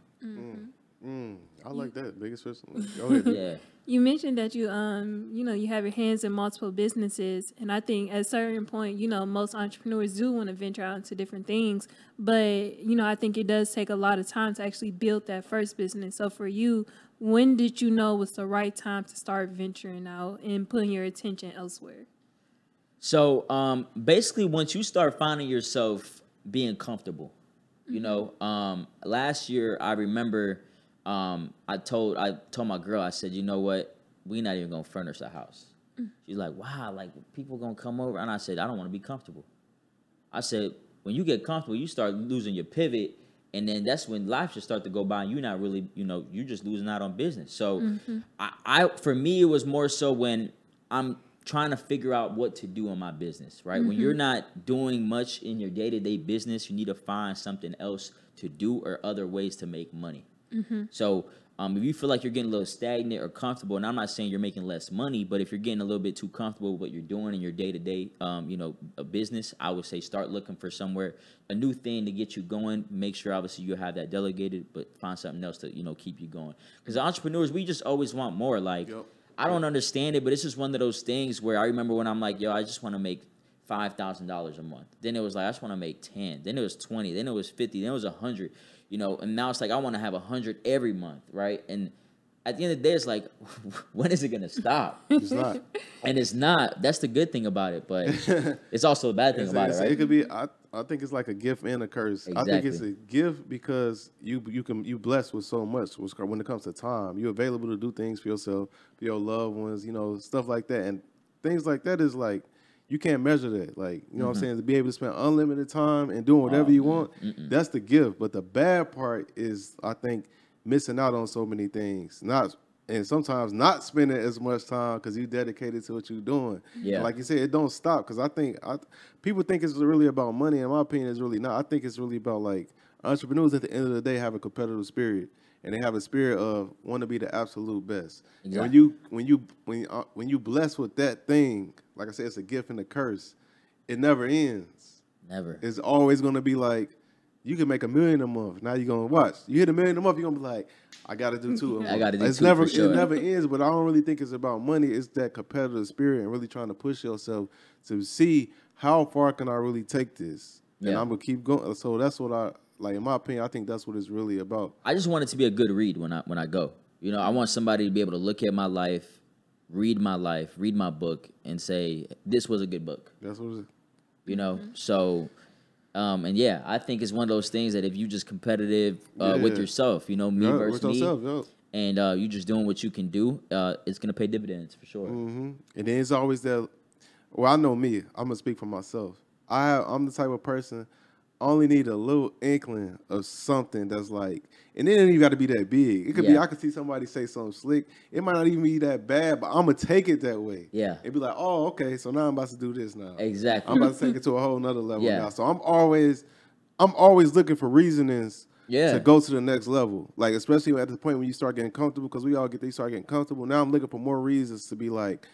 I like that. Biggest fish. Go ahead. Yeah. You mentioned that you know, you have your hands in multiple businesses, and I think at a certain point, you know, most entrepreneurs do want to venture out into different things, but, you know, I think it does take a lot of time to actually build that first business. So for you, when did you know was the right time to start venturing out and putting your attention elsewhere? So basically, once you start finding yourself being comfortable, you know, last year I remember I told my girl, I said, you know what, we're not even gonna furnish the house. She's like, wow, like people gonna come over, and I said, I don't want to be comfortable. I said, when you get comfortable, you start losing your pivot, and then that's when life should start to go by, and you're not really, you know, you're just losing out on business. So I for me, it was more so when I'm trying to figure out what to do in my business, right? When you're not doing much in your day-to-day business, you need to find something else to do or other ways to make money. So if you feel like you're getting a little stagnant or comfortable, and I'm not saying you're making less money, but if you're getting a little bit too comfortable with what you're doing in your day-to-day, you know, a business, I would say start looking for somewhere, a new thing to get you going. Make sure, obviously, you have that delegated, but find something else to, you know, keep you going. Because entrepreneurs, we just always want more. Like, I don't understand it, but it's just one of those things where I remember when I'm like, yo, I just want to make $5,000 a month. Then it was like, I just want to make 10. Then it was 20. Then it was 50. Then it was 100. You know, and now it's like I want to have 100 every month, right? And at the end of the day, it's like, when is it gonna stop? It's not. And it's not. That's the good thing about it, but it's also a bad thing about it, right? It could be. I think it's like a gift and a curse. Exactly. I think it's a gift because you blessed with so much when it comes to time. You're available to do things for yourself, for your loved ones, you know, stuff like that, and things like that is like. You can't measure that. Like, you know what I'm saying? To be able to spend unlimited time and doing whatever you want, that's the gift. But the bad part is, I think, missing out on so many things. And sometimes not spending as much time because you dedicated to what you're doing. Yeah. And like you said, it don't stop. Because I think people think it's really about money. In my opinion, it's really not. I think it's really about, like, entrepreneurs at the end of the day have a competitive spirit. And they have a spirit of want to be the absolute best. Exactly. And when you blessed with that thing, like I said, it's a gift and a curse. It never ends. Never. It's always going to be like, you can make $1 million a month. Now you're going to watch. You hit $1 million a month, you're going to be like, I got to do two. I got to do it's two never, for sure. It never ends, but I don't really think it's about money. It's that competitive spirit and really trying to push yourself to see how far can I really take this. And I'm going to keep going. So that's what like, in my opinion, I think that's what it's really about. I just want it to be a good read when I go. You know, I want somebody to be able to look at my life, read my book, and say, this was a good book. That's what it is. You know? So, and yeah, I think it's one of those things that if you just competitive with yourself, you know, me versus me, and you just doing what you can do, it's going to pay dividends for sure. And then it's always that, well, I know me. I'm going to speak for myself. I'm the type of person, I only need a little inkling of something that's like, and then you got to be that big. It could be, I could see somebody say something slick. It might not even be that bad, but I'm going to take it that way. Yeah. It'd be like, oh, okay, so now I'm about to do this now. Exactly. I'm about to take it to a whole nother level now. So I'm always looking for reasonings to go to the next level. Like, especially at the point when you start getting comfortable, because we all get there, you start getting comfortable. Now I'm looking for more reasons to be like,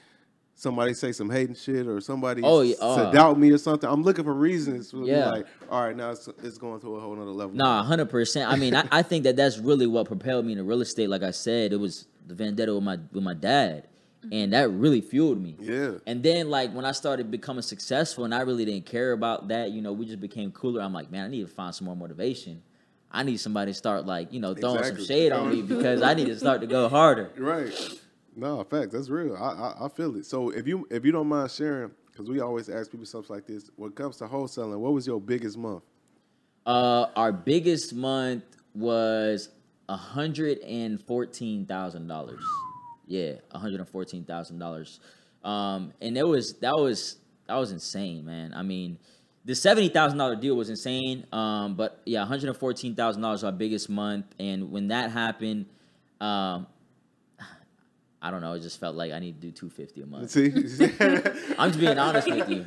somebody say some hating shit or somebody to doubt me or something. I'm looking for reasons to be like, all right, now it's going to a whole nother level. Nah, 100%. I mean, I think that's really what propelled me into real estate. Like I said, it was the vendetta with my dad, and that really fueled me. Yeah. And then, like, when I started becoming successful and I really didn't care about that, you know, we just became cooler. I'm like, man, I need to find some more motivation. I need somebody to start, like, you know, throwing some shade on me because I need to start to go harder. Right. No, facts. That's real. I feel it. So if you don't mind sharing, because we always ask people stuff like this, when it comes to wholesaling, what was your biggest month? Our biggest month was $114,000. Yeah, $114,000. And that was insane, man. I mean, the $70,000 deal was insane. But yeah, $114,000 was our biggest month, and when that happened, I don't know. It just felt like I need to do $250 a month. See, I'm just being honest with you.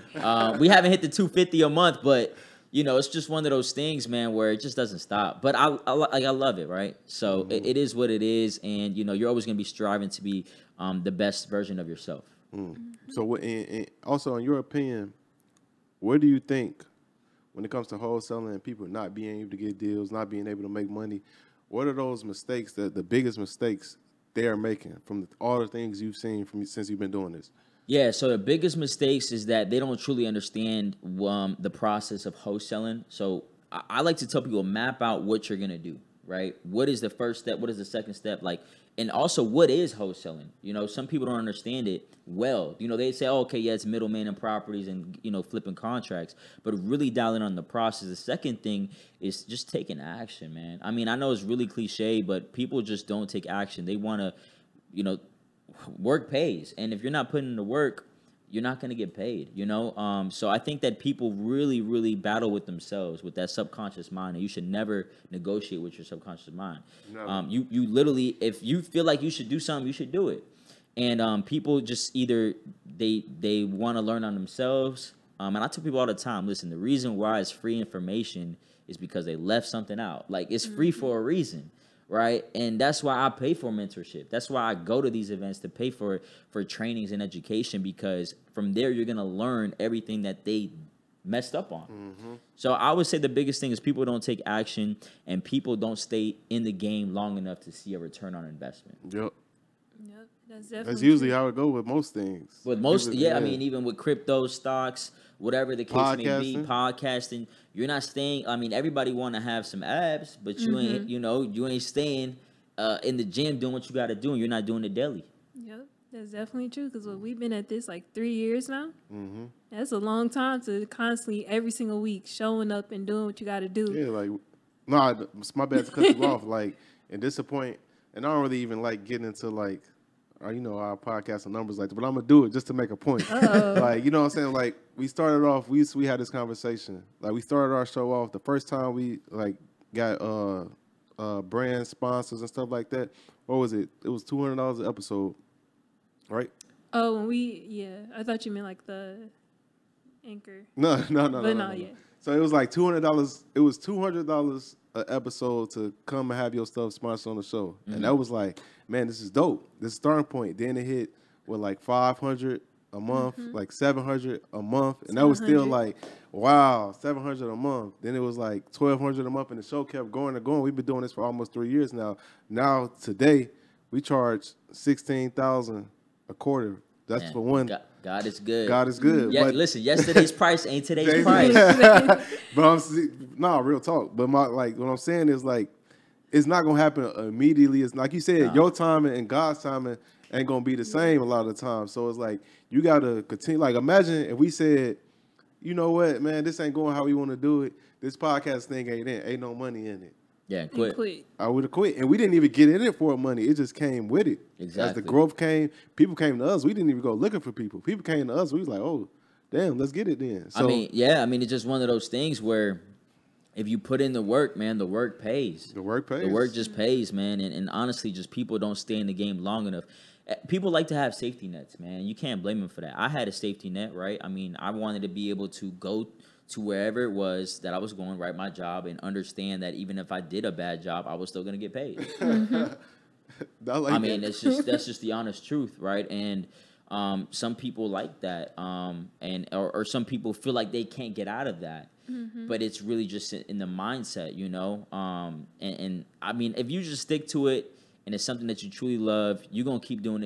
We haven't hit the $250 a month, but you know, it's just one of those things, man, where it just doesn't stop. But I love it, right? So it is what it is, and you know, you're always gonna be striving to be the best version of yourself. So, and also, in your opinion, what do you think when it comes to wholesaling and people not being able to get deals, not being able to make money? What are those mistakes the biggest mistakes they are making from all the things you've seen since you've been doing this? Yeah, so the biggest mistakes is that they don't truly understand the process of wholesaling. So I like to tell people, map out what you're going to do, right? What is the first step? What is the second step? Like, and also what is wholesaling? You know, some people don't understand it well. You know, they say, oh, okay, yeah, it's middleman in properties and, you know, flipping contracts, but really dialing on the process. The second thing is just taking action, man. I mean, I know it's really cliche, but people just don't take action. They want to, you know, work pays. And if you're not putting in the work, you're not going to get paid, you know? So I think that people really, really battle with themselves, with that subconscious mind, and you should never negotiate with your subconscious mind. No. You literally, if you feel like you should do something, you should do it. And people just either, they want to learn on themselves. And I tell people all the time, listen, the reason why it's free information is because they left something out. Like, it's free for a reason. Right. And that's why I pay for mentorship. That's why I go to these events to pay for trainings and education, because from there, you're going to learn everything that they messed up on. Mm-hmm. So I would say the biggest thing is people don't take action, and people don't stay in the game long enough to see a return on investment. Yep. That's usually how it goes with most things. With most, yeah, I mean, even with crypto, stocks, whatever the case may be, podcasting, you're not staying. I mean, everybody want to have some abs, but you ain't, you know, you ain't staying in the gym doing what you got to do, and you're not doing it daily. Yep, that's definitely true, because we've been at this like 3 years now. Mm-hmm. That's a long time to constantly, every single week, showing up and doing what you got to do. Yeah, like, no, it's my bad to cut you off. Like, and this point, and I don't really even like getting into like, you know, our podcast and numbers like that, but I'm gonna do it just to make a point. Like, you know what I'm saying? Like, we started off, we had this conversation. Like, we started our show off the first time we like got brand sponsors and stuff like that. What was it? It was $200 an episode, right? Oh, I thought you meant like the anchor. No. Yeah. So it was like $200. It was $200 an episode to come and have your stuff sponsored on the show, and that was like, man, this is dope. This is starting point. Then it hit with like 500 a month, like 700 a month, and that was still like, wow, 700 a month. Then it was like 1,200 a month, and the show kept going and going. We've been doing this for almost 3 years now. Now today, we charge $16,000 a quarter. That's for one. God is good. God is good. Yeah, but listen, yesterday's price ain't today's price. But real talk. But what I'm saying is, like, it's not gonna happen immediately. It's like you said, your timing and God's timing ain't gonna be the same a lot of the time. So it's like you gotta continue. Like, imagine if we said, you know what, man, this ain't going how we want to do it. This podcast thing ain't no money in it. Yeah, quit. I would have quit. And we didn't even get in it for money. It just came with it. Exactly. As the growth came, people came to us. We didn't even go looking for people. People came to us. We was like, oh, damn, let's get it then. So, I mean, it's just one of those things where if you put in the work, man, the work pays. The work pays. The work just pays, man. And honestly, just people don't stay in the game long enough. People like to have safety nets, man. You can't blame them for that. I had a safety net, right? I mean, I wanted to be able to go to wherever it was that I was going, write my job, and understand that even if I did a bad job, I was still going to get paid. I mean, that's just the honest truth, right? And some people like that, or some people feel like they can't get out of that. But it's really just in the mindset, you know? And I mean, if you just stick to it and it's something that you truly love, you're going to keep doing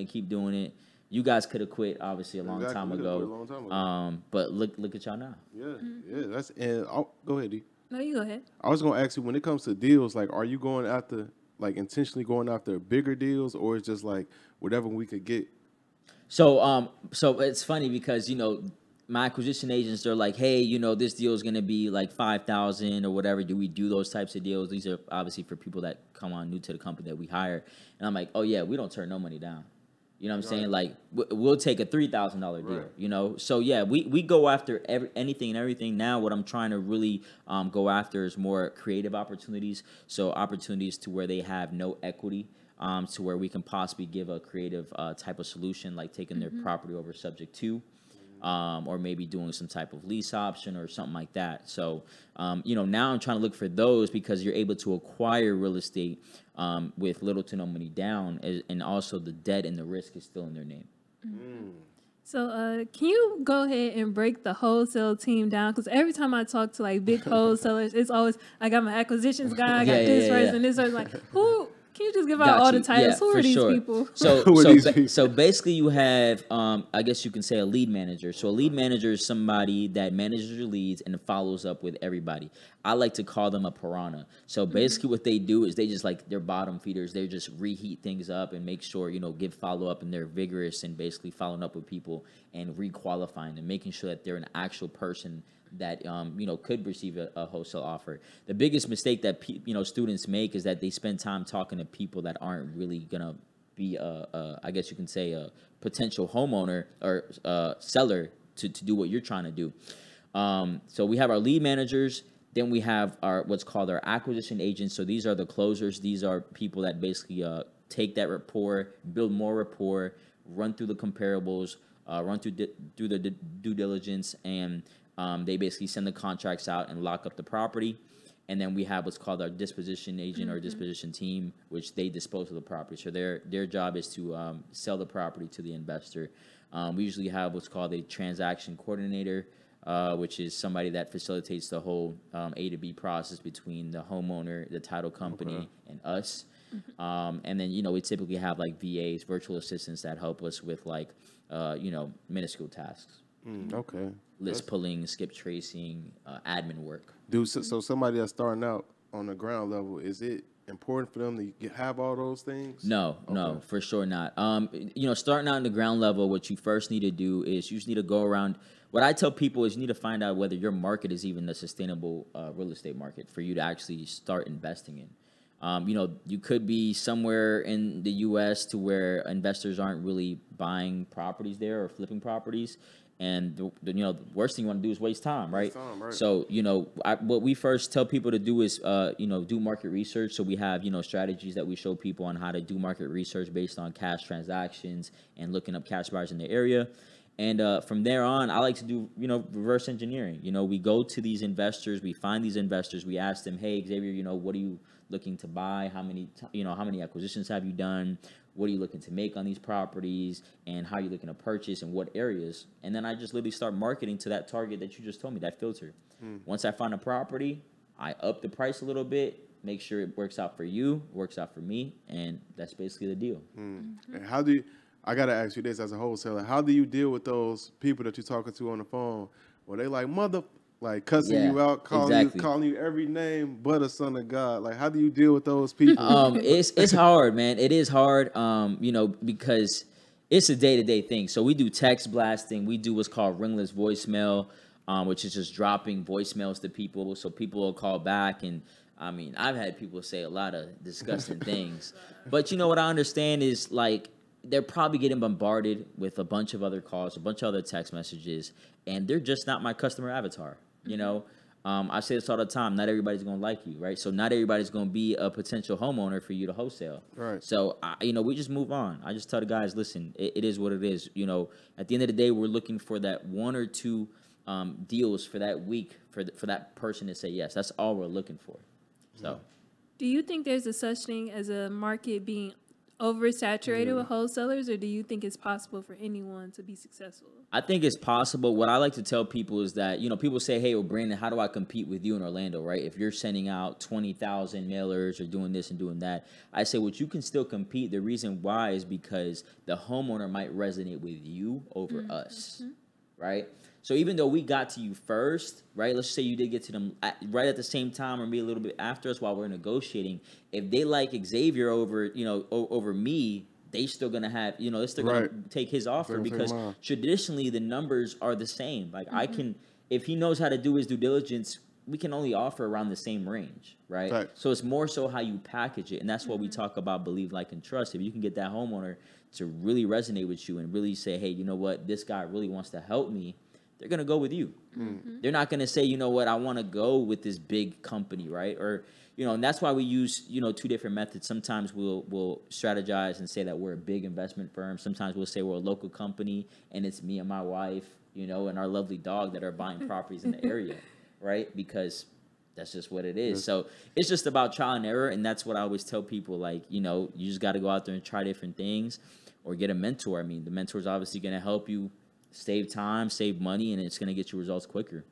it. You guys could have quit, obviously, a long time ago. But look at y'all now. Yeah. Go ahead, D. No, you go ahead. I was gonna ask you, when it comes to deals, like, are you going after, like, intentionally going after bigger deals, or it's just like whatever we could get? So it's funny because, you know, my acquisition agents, they're like, hey, you know, this deal is gonna be like 5,000 or whatever. Do we do those types of deals? These are obviously for people that come on new to the company that we hire. And I'm like, oh yeah, we don't turn no money down. You know what I'm saying? Like, we'll take a $3,000 deal, you know? So, yeah, we go after anything and everything. Now what I'm trying to really go after is more creative opportunities. So opportunities to where they have no equity, to where we can possibly give a creative type of solution, like taking their property over subject to, or maybe doing some type of lease option or something like that. So, you know, now I'm trying to look for those because you're able to acquire real estate with little to no money down, and also the debt and the risk is still in their name. So can you go ahead and break the wholesale team down? Because every time I talk to like big wholesalers, it's always, I got my acquisitions guy, I got this person, this person. Like, can Can you just give out all the titles? Who are these people? So basically you have, I guess you can say a lead manager. So a lead manager is somebody that manages your leads and follows up with everybody. I like to call them a piranha. So basically what they do is they just like, they're bottom feeders. They just reheat things up and make sure, give follow up, and they're vigorous and basically following up with people and requalifying them, making sure that they're an actual person that could receive a wholesale offer. The biggest mistake that students make is that they spend time talking to people that aren't really gonna be I guess you can say a potential homeowner or seller to do what you're trying to do. So we have our lead managers. Then we have our what's called our acquisition agents. So these are the closers. These are people that basically take that rapport, build more rapport, run through the comparables, run through the due diligence, and they basically send the contracts out and lock up the property. And then we have what's called our disposition agent or disposition team, which they dispose of the property. So their job is to sell the property to the investor. We usually have what's called a transaction coordinator, which is somebody that facilitates the whole A to B process between the homeowner, the title company, and us. And then, we typically have like VAs, virtual assistants, that help us with like, minuscule tasks. Okay. List pulling, skip tracing, admin work. So somebody that's starting out on the ground level, is it important for them to have all those things? No, for sure not. Starting out on the ground level, what you first need to do is you just need to go around. What I tell people is you need to find out whether your market is even a sustainable real estate market for you to actually start investing in. You could be somewhere in the U.S. to where investors aren't really buying properties there or flipping properties. And the worst thing you want to do is waste time, right? So, what we first tell people to do is, do market research. So we have, strategies that we show people on how to do market research based on cash transactions and looking up cash buyers in the area. And from there on, I like to do, reverse engineering. We go to these investors, we find these investors, we ask them, hey, Xavier, what are you looking to buy? How many acquisitions have you done? What are you looking to make on these properties, and how are you looking to purchase, and what areas? And then I just literally start marketing to that target that you just told me, that filter. Once I find a property, I up the price a little bit, make sure it works out for you, works out for me, and that's basically the deal. And how do you, I got to ask you this as a wholesaler, how do you deal with those people that you're talking to on the phone where they like cussing you out, calling you every name but a son of God? Like, how do you deal with those people? It's hard, man. It is hard, because it's a day-to-day thing. So we do text blasting. We do what's called ringless voicemail, which is just dropping voicemails to people. So people will call back, and I've had people say a lot of disgusting things. But what I understand is, like, they're probably getting bombarded with a bunch of other calls, a bunch of other text messages, and they're just not my customer avatar. I say this all the time. Not everybody's going to like you, right? So not everybody's going to be a potential homeowner for you to wholesale. Right. So, we just move on. I just tell the guys, listen, it is what it is. At the end of the day, we're looking for that one or two deals for that week for that person to say yes. That's all we're looking for. So, do you think there's a such thing as a market being oversaturated with wholesalers, or do you think it's possible for anyone to be successful? I think it's possible. What I like to tell people is that, people say, hey, well, Brandon, how do I compete with you in Orlando, right? If you're sending out 20,000 mailers or doing this and doing that, I say, well, you can still compete. The reason why is because the homeowner might resonate with you over us, right? So even though we got to you first, right? Let's say you did get to them right at the same time or maybe a little bit after us while we're negotiating. If they like Xavier over me, they still gonna have, they're still gonna take his offer because traditionally the numbers are the same. Like I can, if he knows how to do his due diligence, we can only offer around the same range, right? So it's more so how you package it, and that's what we talk about: believe, like, and trust. If you can get that homeowner to really resonate with you and really say, hey, you know what, this guy really wants to help me, they're going to go with you. They're not going to say, you know what, I want to go with this big company, right? Or, and that's why we use, two different methods. Sometimes we'll strategize and say that we're a big investment firm. Sometimes we'll say we're a local company and it's me and my wife, and our lovely dog that are buying properties in the area, right? Because that's just what it is. So it's just about trial and error. And that's what I always tell people, like, you just got to go out there and try different things or get a mentor. The mentor is obviously going to help you save time, save money, and it's going to get you results quicker.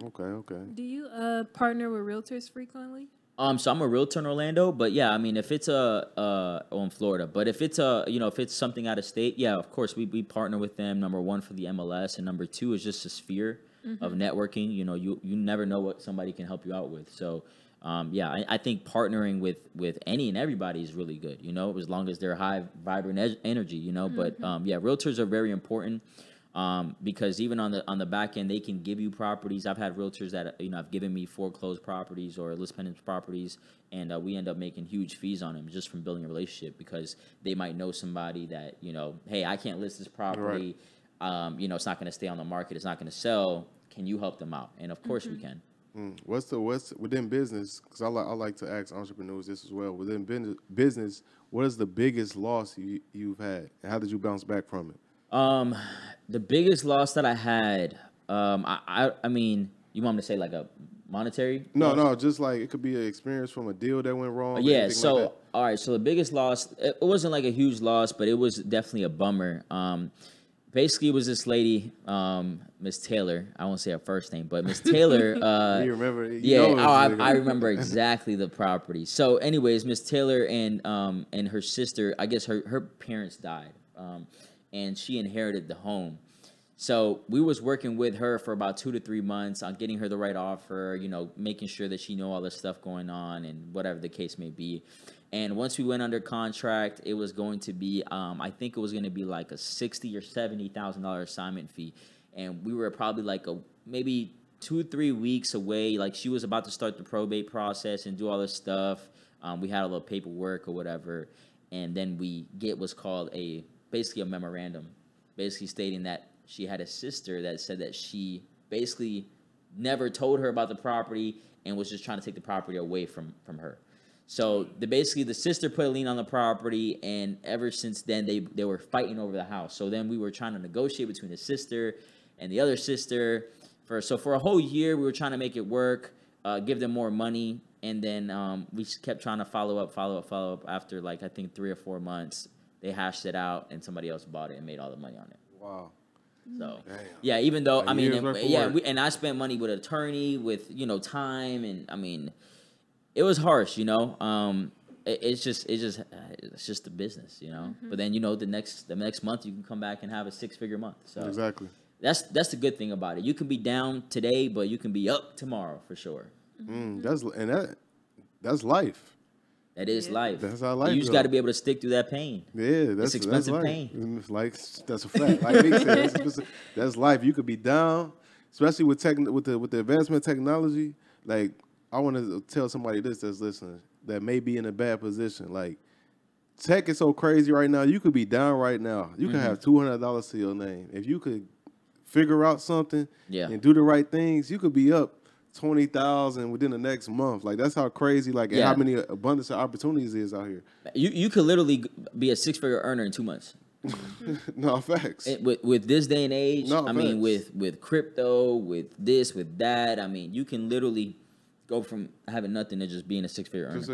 Okay. Do you partner with realtors frequently? So I'm a realtor in Orlando, but yeah, I mean, if it's in Florida, but if it's if it's something out of state, yeah, of course we partner with them. Number one for the MLS, and number two is just a sphere of networking. You know, you never know what somebody can help you out with. So, yeah, I think partnering with any and everybody is really good. You know, as long as they're high vibrant energy. You know, but yeah, realtors are very important. Because even on the back end, they can give you properties. I've had realtors that have given me foreclosed properties or list pending properties, and we end up making huge fees on them just from building a relationship because they might know somebody that hey, I can't list this property. Right. It's not going to stay on the market. It's not going to sell. Can you help them out? And of course we can. What's within business? Because I like to ask entrepreneurs this as well. Within business, what is the biggest loss you've had, and how did you bounce back from it? The biggest loss that I had, I mean, you want me to say like a monetary? No, just like it could be an experience from a deal that went wrong. Yeah. So, like all right. So the biggest loss, it wasn't like a huge loss, but it was definitely a bummer. Basically, it was this lady, Miss Taylor. I won't say her first name, but Miss Taylor. You remember? I remember exactly the property. So, anyways, Miss Taylor and her sister, I guess her parents died. And she inherited the home. So we was working with her for about 2 to 3 months on getting her the right offer, making sure that she know all the stuff going on and whatever the case may be. And once we went under contract, it was going to be, I think it was going to be like a $60,000 or $70,000 assignment fee. And we were probably like maybe 2-3 weeks away. Like she was about to start the probate process and do all this stuff. We had a little paperwork or whatever. And then we get what's called basically a memorandum, basically stating that she had a sister that said that she basically never told her about the property and was just trying to take the property away from her. So basically the sister put a lien on the property, and ever since then they were fighting over the house. So then we were trying to negotiate between the sister and the other sister. For a whole year we were trying to make it work, give them more money, and then we kept trying to follow up after like I think 3 or 4 months. They hashed it out, and somebody else bought it and made all the money on it. Wow. So, yeah, even though, I mean, and I spent money with an attorney, with, time, and, I mean, it was harsh, It's just the business, But then, the next month, you can come back and have a 6-figure month. So exactly. That's the good thing about it. You can be down today, but you can be up tomorrow, for sure. That's life. That is life. That's how life. You just got to be able to stick through that pain. Yeah, that's expensive life. pain. It's like that's a fact. Like Nick said, that's life. You could be down, especially with the advancement of technology. Like I want to tell somebody that's listening that may be in a bad position. Like tech is so crazy right now. You could be down right now. You could have $200 to your name. If you could figure out something and do the right things, you could be up 20,000 within the next month. Like that's how crazy, and how many abundance of opportunities is out here. You could literally be a 6-figure earner in 2 months. No facts. With this day and age, no, I mean, with crypto, with this, with that, I mean, you can literally go from having nothing to just being a 6-figure earner.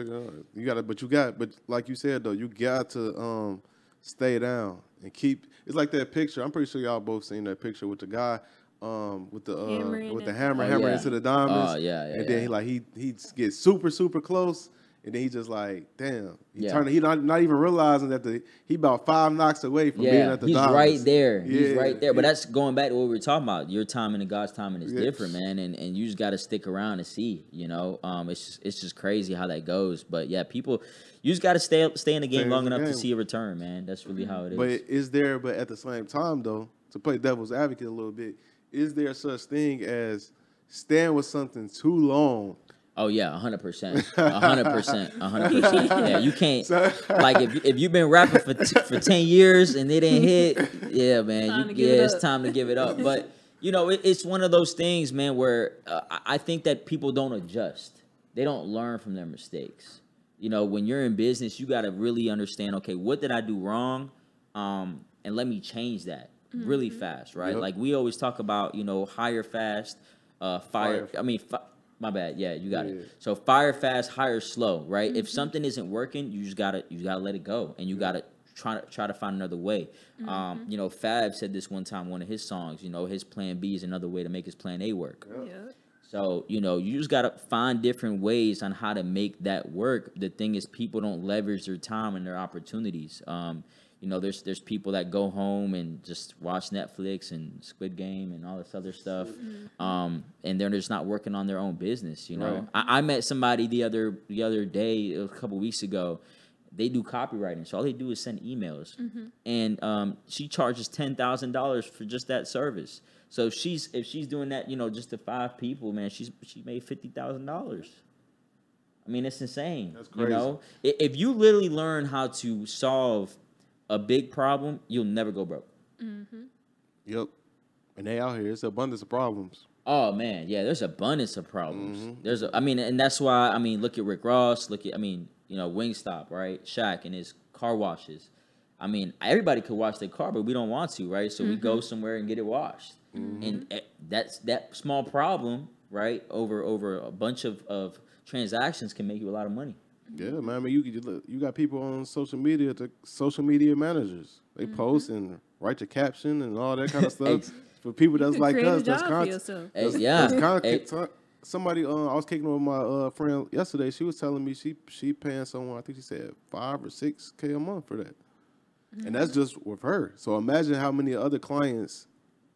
But like you said though, you got to stay down and keep. It's like that picture. I'm pretty sure y'all both seen that picture with the guy. With the hammer into the diamonds. And then he gets super close, and then he just like, damn. He not even realizing that he about 5 knocks away from being at the diamonds. He's right there. He's right there. But that's going back to what we were talking about. Your timing and God's timing is different, man. And you just got to stick around and see. It's just crazy how that goes. But yeah, people, you just got to stay in the game long enough to see a return, man. That's really how it is. But at the same time though, to play devil's advocate a little bit, is there such thing as staying with something too long? Oh yeah, 100%, 100%. Yeah, you can't. Like if you've been rapping for 10 years and it didn't hit, yeah, man, it's time to give it up. But it's one of those things, man, where I think that people don't adjust. They don't learn from their mistakes. When you're in business, you got to really understand. Okay, what did I do wrong? And let me change that. Really fast, right? Like we always talk about, hire fast, fire. I mean, my bad. Yeah, you got it. So fire fast, hire slow, right? If something isn't working, you gotta let it go, and you gotta try to find another way. Fab said this one time, one of his songs. His plan B is another way to make his plan A work. So, you know, you just got to find different ways on how to make that work. The thing is, people don't leverage their time and their opportunities. You know, there's people that go home and just watch Netflix and Squid Game and all this other stuff, and they're just not working on their own business. You know, Right. I met somebody the other day, a couple weeks ago. They do copywriting, so all they do is send emails, and she charges $10,000 for just that service. So if she's doing that, you know, just to 5 people, man, she made $50,000. I mean, it's insane. That's crazy. You know, if you literally learn how to solve a big problem, you'll never go broke. Yep. And they out here. It's abundance of problems. Oh man, yeah, there's abundance of problems. I mean, and that's why, I mean, look at Rick Ross, you know, Wingstop, right? Shaq and his car washes. I mean, everybody could wash their car, but we don't want to, right? So we go somewhere and get it washed. And that small problem, right, over a bunch of transactions can make you a lot of money. Yeah, man. I mean, you got people on social media, social media managers. They post and write your caption and all that kind of stuff. For people that's like create a us, that's job for content. yourself. That's content. Somebody, I was kicking with my friend yesterday. She was telling me she paying someone, I think she said $5 or $6K a month for that, and that's just with her. So imagine how many other clients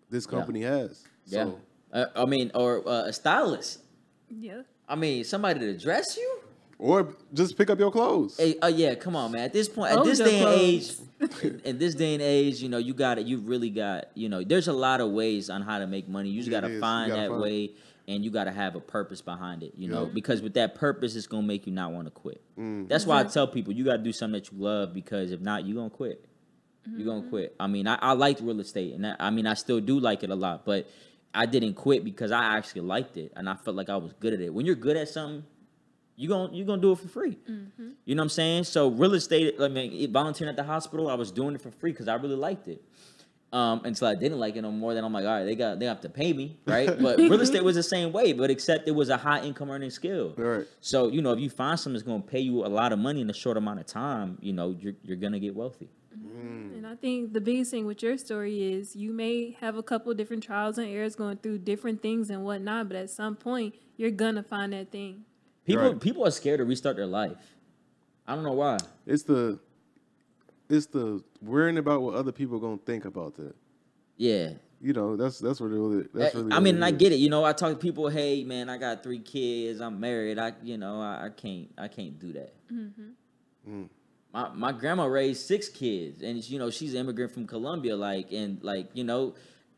this company has. So, I mean, or a stylist. Yeah. I mean, somebody to dress you. or just pick up your clothes. Hey, yeah, come on, man. At this point, Hold at this your day and age, clothes. in this day and age, you know, you really got, you know, there's a lot of ways on how to make money. You just got to find that way, and you got to have a purpose behind it, you know, because with that purpose, it's going to make you not want to quit. That's why I tell people, you got to do something that you love, because if not, you're going to quit. You're going to quit. I mean, I liked real estate, and I still do like it a lot, but I didn't quit because I actually liked it, and I felt like I was good at it. When you're good at something, you're gonna do it for free. You know what I'm saying? So real estate, I mean, volunteering at the hospital, I was doing it for free because I really liked it. Until I didn't like it no more, then I'm like, all right, they have to pay me, right? But real estate was the same way, but except it was a high income earning skill. Right. So, you know, if you find something that's gonna pay you a lot of money in a short amount of time, you know, you're gonna get wealthy. And I think the biggest thing with your story is you may have a couple of different trials and errors going through different things and whatnot, but at some point you're gonna find that thing. People are scared to restart their life. I don't know why. It's the worrying about what other people gonna think about that. Yeah. You know, that's really. I mean, and I get it. You know, I talk to people. Hey, man, I got 3 kids. I'm married. I can't do that. My grandma raised 6 kids, and you know, she's an immigrant from Colombia. You know,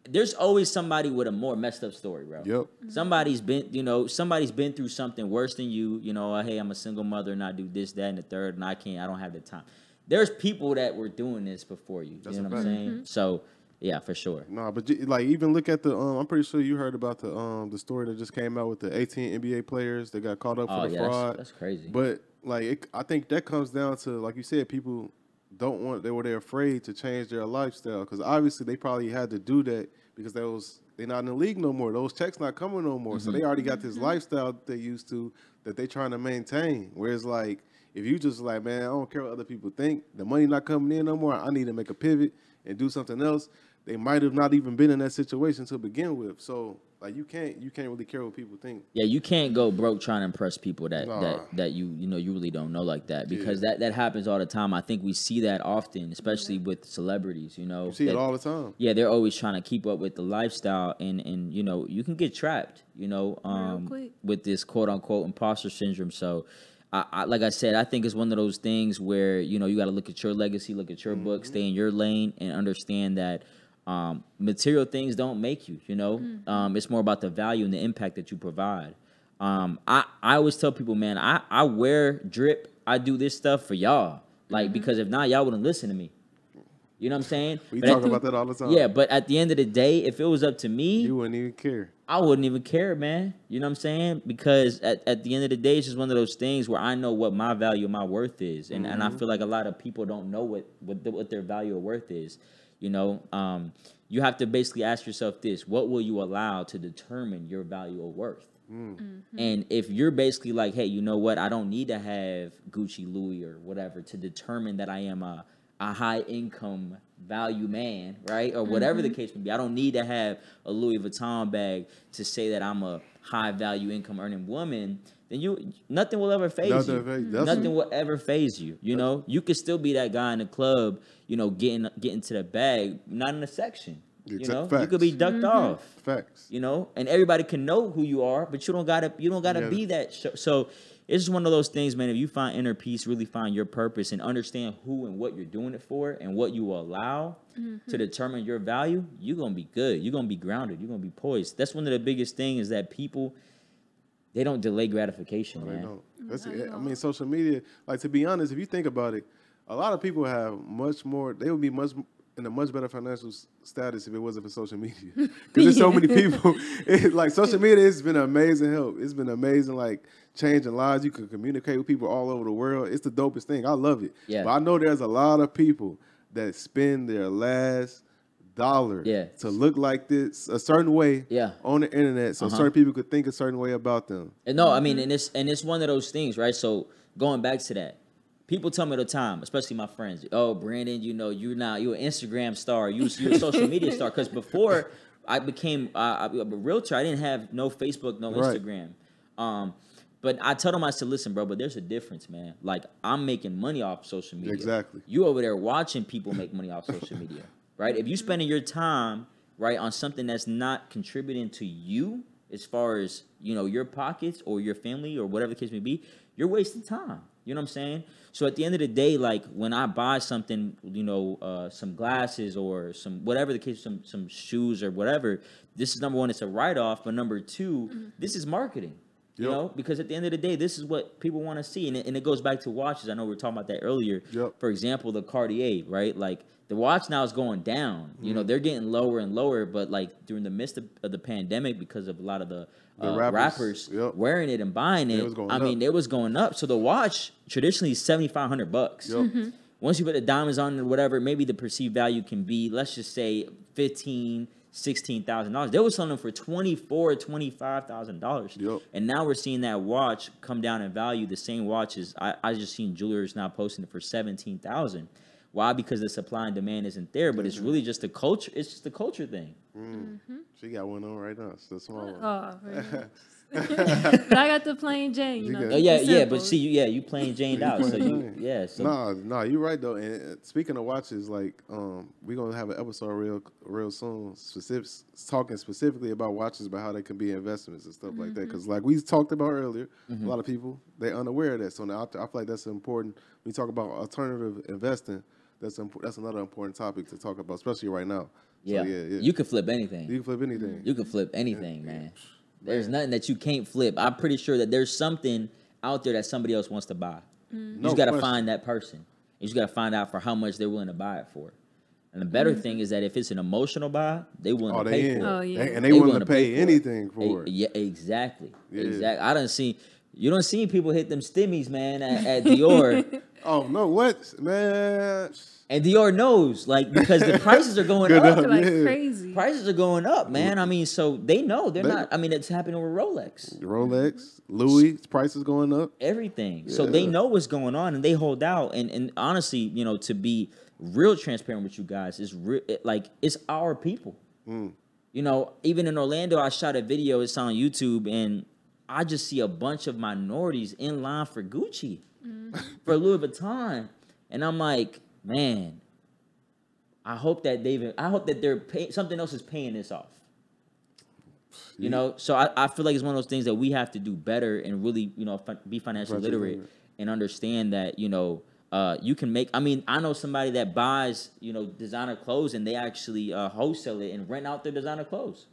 there's always somebody with a more messed up story, bro. Yep. Somebody's been through something worse than you. You know, hey, I'm a single mother and I do this, that, and the third, and I don't have the time. There's people that were doing this before you. That's you know a what I'm fact. saying? So, yeah, for sure. Nah, but like even look at the I'm pretty sure you heard about the story that just came out with the 18 NBA players that got caught up for the fraud. That's crazy. But like I think that comes down to, like you said, people they're afraid to change their lifestyle, because obviously they probably had to do that because they're not in the league no more. Those checks not coming no more. So they already got this lifestyle that they used to, that they trying to maintain. Whereas like if you just like, man, I don't care what other people think, the money not coming in no more, I need to make a pivot and do something else. They might have not even been in that situation to begin with. So like you can't really care what people think. Yeah, you can't go broke trying to impress people that you really don't know like that, because that happens all the time. I think we see that often, especially with celebrities. You know, You see it all the time. Yeah, they're always trying to keep up with the lifestyle, and you know, you can get trapped. You know, quick. with this quote unquote imposter syndrome. So. Like I said, I think it's one of those things where, you know, you got to look at your legacy, look at your book, stay in your lane, and understand that material things don't make you, you know. It's more about the value and the impact that you provide. I always tell people, man, I wear drip. I do this stuff for y'all. Like, because if not, y'all wouldn't listen to me. You know what I'm saying? We talk about that all the time. Yeah, but at the end of the day, if it was up to me, You wouldn't even care. I wouldn't even care, man. You know what I'm saying? Because at the end of the day, it's just one of those things where I know what my value and my worth is. And I feel like a lot of people don't know what their value or worth is. You know, you have to basically ask yourself this: what will you allow to determine your value or worth? And if you're basically like, hey, you know what? I don't need to have Gucci, Louis, or whatever to determine that I am a a high income value man, right? Or whatever the case may be. I don't need to have a Louis Vuitton bag to say that I'm a high value income earning woman. Then nothing will ever phase you. Nothing will ever phase you. You know, you could still be that guy in the club, you know, getting to the bag, not in a section. You know, Facts. you could be ducked off. Facts. You know, and everybody can know who you are, but you don't gotta be that. So it's just one of those things, man. If you find inner peace, really find your purpose, and understand who and what you're doing it for, and what you will allow to determine your value, you're gonna be good. You're gonna be grounded. You're gonna be poised. That's one of the biggest things, is that people, they don't delay gratification, man. They don't. I mean, social media. Like, to be honest, if you think about it, a lot of people have much more. They would be in a much better financial status if it wasn't for social media. Because there's so many people. Like, social media has been an amazing help. It's been amazing, like, changing lives. You can communicate with people all over the world. It's the dopest thing. I love it. Yeah. But I know there's a lot of people that spend their last dollar to look like this a certain way on the internet, so certain people could think a certain way about them. And no, I mean, and it's one of those things, right? So going back to that, people tell me all the time, especially my friends, "Oh, Brandon, you know, you're an Instagram star, you're a social media star." Because before I became a realtor, I didn't have no Facebook, no Instagram. But I told them, I said, "Listen, bro, but there's a difference, man. Like, I'm making money off social media. Exactly. You over there watching people make money off social media, right? If you spending your time, right, on something that's not contributing to you, as far as, you know, your pockets or your family or whatever the case may be, you're wasting time. You know what I'm saying? So at the end of the day, like, when I buy something, you know, some glasses or some, whatever the case, some shoes or whatever, this is number one, it's a write-off. But number two, this is marketing. You know, because at the end of the day, this is what people want to see. And it goes back to watches. I know we were talking about that earlier. For example, the Cartier, right? Like, the watch now is going down. You know, they're getting lower and lower. But, like, during the midst of the pandemic, because of a lot of the rappers wearing it and buying it, it was going up. So the watch traditionally is $7,500. Once you put the diamonds on it or whatever, maybe the perceived value can be, let's just say, $16,000. They were selling them for $25,000. And now we're seeing that watch come down in value. The same watches, I just seen jewelers now posting it for $17,000. Why? Because the supply and demand isn't there. But it's really just the culture. It's just the culture thing. She got one on right now. It's the small one. Oh, but I got the plain Jane. You know, but see, you plain Jane out. So no, you're right though. And speaking of watches, like, we're gonna have an episode real soon, talking specifically about watches, about how they can be investments and stuff like that. Because, like we talked about earlier, a lot of people, they're unaware of that. So now I feel like that's important when you talk about alternative investing. That's another important topic to talk about, especially right now. So, you can flip anything. You can flip anything. You can flip anything, man. There's nothing that you can't flip. I'm pretty sure that there's something out there that somebody else wants to buy. You just got to find that person. You just got to find out for how much they're willing to buy it for. And the better thing is that if it's an emotional buy, they willing to pay for it. And they willing to pay anything for it. Yeah, exactly. Exactly. You don't see people hit them stimmies, man, at Dior. Oh, no, what? Man. And Dior knows, like, because the prices are going up. Like crazy. Prices are going up, man. I mean, so they know they're not. I mean, it's happening with Rolex. Louis, prices going up. Everything. Yeah. So they know what's going on, and they hold out. And honestly, you know, to be real transparent with you guys, it's our people. You know, even in Orlando, I shot a video. It's on YouTube, and I just see a bunch of minorities in line for Gucci, for Louis Vuitton, and I'm like, man, I hope that they're paying, something else is paying this off. You know, so I feel like it's one of those things that we have to do better and really, you know, be financially literate and understand that, you know, you can make. I mean, I know somebody that buys, you know, designer clothes, and they actually wholesale it and rent out their designer clothes.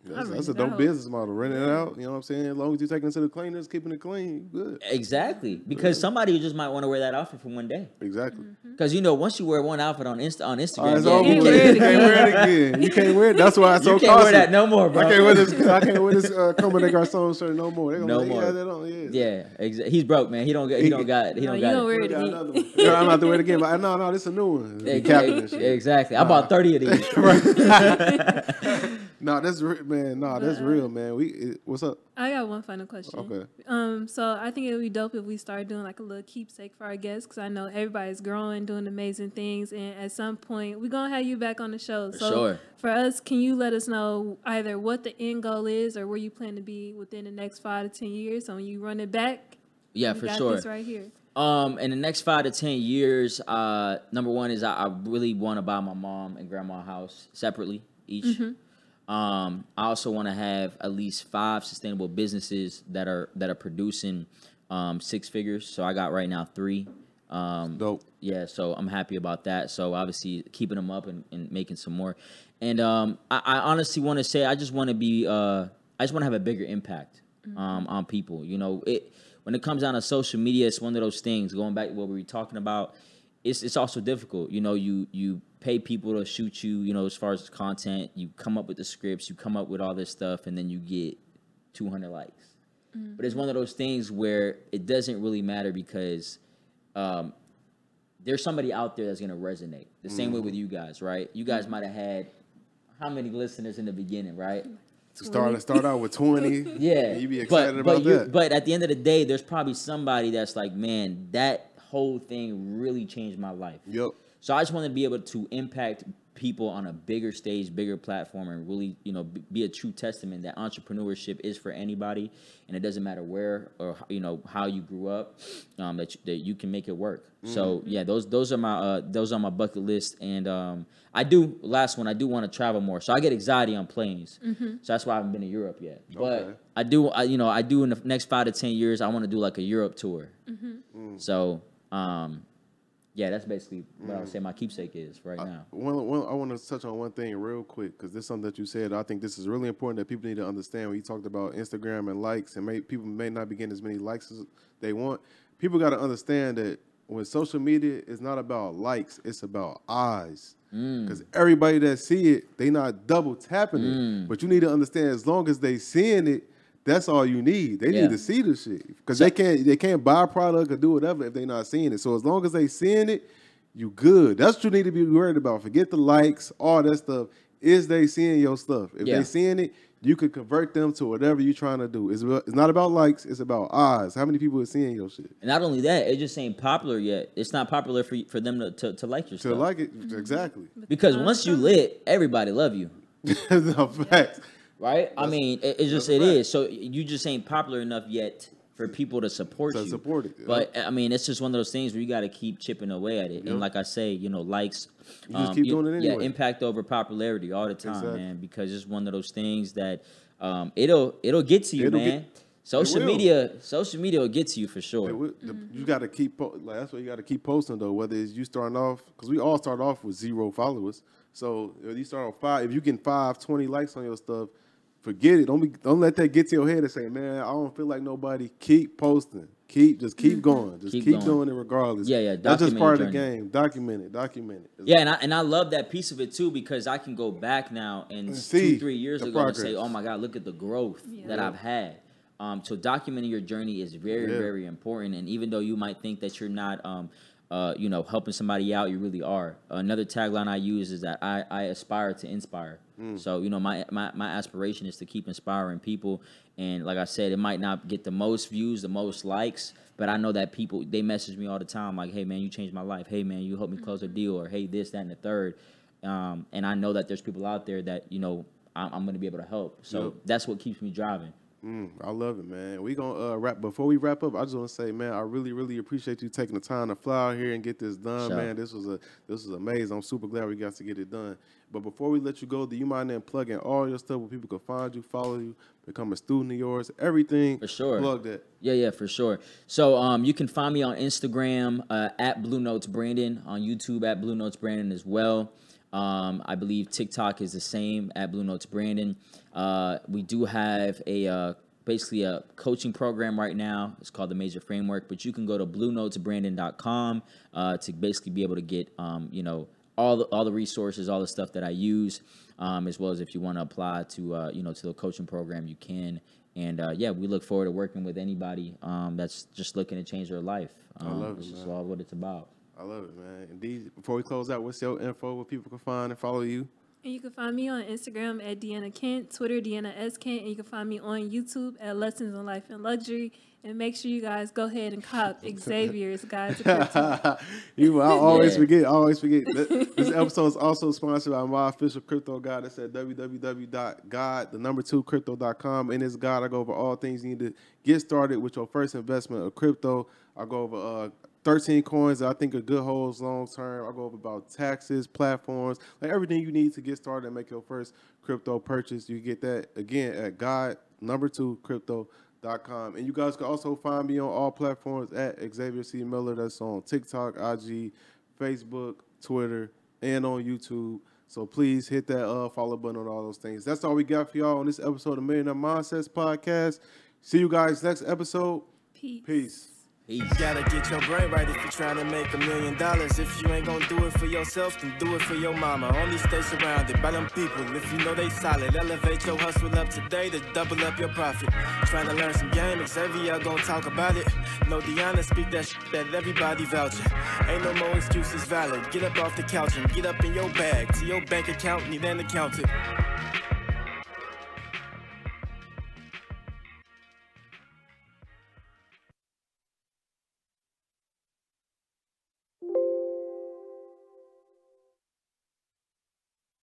That's a dope business model. Renting it out, you know what I'm saying? As long as you're taking it to the cleaners, keeping it clean, good. Exactly. Because somebody just might want to wear that outfit for one day. Exactly. Because, you know, once you wear one outfit on Instagram, you can't wear it again. You can't wear it. That's why it's so costly. You can't wear that no more, bro. I can't wear this Comme des Garçons shirt no more. No more. Exactly. He's broke, man. He don't got it. You don't wear it again. I'm about to wear it again. But no, this is a new one. Exactly. I bought 30 of these. No, that's, man, man, nah, that's real, man. What's up? I got one final question. Okay. So I think it would be dope if we start doing like a little keepsake for our guests, because I know everybody's growing, doing amazing things, and at some point we're gonna have you back on the show. So sure. For us, can you let us know either what the end goal is or where you plan to be within the next 5 to 10 years? So when you run it back, yeah, we for got sure. this right here. In the next 5 to 10 years, number one is I really want to buy my mom and grandma a house separately each. I also want to have at least 5 sustainable businesses that are producing 6 figures. So I got right now 3. Dope. Yeah, so I'm happy about that. So obviously keeping them up and making some more. And I honestly want to say I just want to be I just want to have a bigger impact on people. You know, when it comes down to social media, it's one of those things. Going back to what we were talking about, it's also difficult. You know, you pay people to shoot you. You know, as far as content, you come up with the scripts, you come up with all this stuff, and then you get 200 likes. But it's one of those things where it doesn't really matter because there's somebody out there that's gonna resonate. The same way with you guys, right? You guys might have had how many listeners in the beginning, right? To start out with 20. Yeah, you be excited about that. But at the end of the day, there's probably somebody that's like, man, that whole thing really changed my life. Yep. So I just want to be able to impact people on a bigger stage, bigger platform, and really, you know, be a true testament that entrepreneurship is for anybody, and it doesn't matter where or you know how you grew up, that you can make it work. So yeah, those are my bucket list, and I do want to travel more. So I get anxiety on planes, so that's why I haven't been to Europe yet. But I do in the next 5 to 10 years I want to do like a Europe tour. So. Yeah, that's basically what I would say my keepsake is right now. I want to touch on one thing real quick because this is something that you said. I think this is really important that people need to understand when you talked about Instagram and likes, and people may not be getting as many likes as they want. People got to understand that when social media is not about likes, it's about eyes. Because everybody that see it, they not double tapping it. But you need to understand as long as they seeing it, that's all you need. They need to see the shit because they can't buy a product or do whatever if they not seeing it. So as long as they seeing it, you good. That's what you need to be worried about. Forget the likes, all that stuff. Is they seeing your stuff? If they seeing it, you could convert them to whatever you're trying to do. It's not about likes. It's about eyes. How many people are seeing your shit? And not only that, it just ain't popular yet. It's not popular for them to like your stuff. To like it, exactly. Because once you lit, everybody love you. No, facts. Right? I mean, it is. So you just ain't popular enough yet for people to support you. Support it. Yeah. But I mean, it's just one of those things where you got to keep chipping away at it. And like I say, you know, likes. You just keep doing it anyway. Yeah, impact over popularity all the time, man. Because it's one of those things that it'll get to you, man. Social media will get to you for sure. You got to keep that's what you got to keep posting though. Whether it's you starting off, because we all start off with 0 followers. So if you start on 5, if you get 5, 20 likes on your stuff, forget it. Don't let that get to your head and say, man, I don't feel like nobody. Keep posting. Keep going. Just keep doing it regardless. Yeah. That's just part of the game. Document it. Yeah, and I love that piece of it too because I can go back now and see 2-3 years ago and say, oh my God, look at the growth that I've had. So documenting your journey is very, very important. And even though you might think that you're not, helping somebody out, you really are. Another tagline I use is that I aspire to inspire. So, you know, my aspiration is to keep inspiring people. And like I said, it might not get the most views, the most likes, but I know that people, they message me all the time like, hey, man, you changed my life. Hey, man, you helped me close a deal, or hey, this, that, and the third. And I know that there's people out there that, you know, I'm going to be able to help. So that's what keeps me driving. I love it, man. We gonna wrap. Before we wrap up, I just want to say, man, I really, really appreciate you taking the time to fly out here and get this done, man. This was amazing. I'm super glad we got to get it done. But before we let you go, do you mind then plugging all your stuff where people can find you, follow you, become a student of yours, everything? For sure. Plug that. Yeah, for sure. So you can find me on Instagram at Blue Notes Brandon, on YouTube at Blue Notes Brandon as well. I believe TikTok is the same at Blue Notes Brandon. We do have basically a coaching program right now. It's called the Major Framework, but you can go to bluenotesbrandon.com to basically be able to get all the resources, all the stuff that I use, as well as if you want to apply to to the coaching program, you can. And we look forward to working with anybody that's just looking to change their life. I love it, This is all what it's about. I love it, man. Indeed. Before we close out, what's your info where people can find and follow you? And you can find me on Instagram at Deanna Kent, Twitter Deanna S. Kent, and you can find me on YouTube at Lessons in Life and Luxury. And make sure you guys go ahead and cop Xavier's Guide to Crypto. I always forget. This episode is also sponsored by my official crypto guide. That's at www.guide2crypto.com. In this guide, I go over all things you need to get started with your first investment of crypto. I go over 13 coins that I think are good holds long term. I go over about taxes, platforms, like everything you need to get started and make your first crypto purchase. You get that again at guide2crypto.com. And you guys can also find me on all platforms at Xavier C. Miller. That's on TikTok, IG, Facebook, Twitter, and on YouTube. So please hit that follow button on all those things. That's all we got for y'all on this episode of Millionaire Mindsets Podcast. See you guys next episode. Peace. You gotta get your brain right if you're trying to make $1 million. If you ain't gonna do it for yourself, then do it for your mama. Only stay surrounded by them people if you know they solid. Elevate your hustle up today to double up your profit. Trying to learn some game, Xavier gonna talk about it. No Deanna, speak that shit that everybody vouching. Ain't no more excuses valid. Get up off the couch and get up in your bag. To your bank account, need an accountant.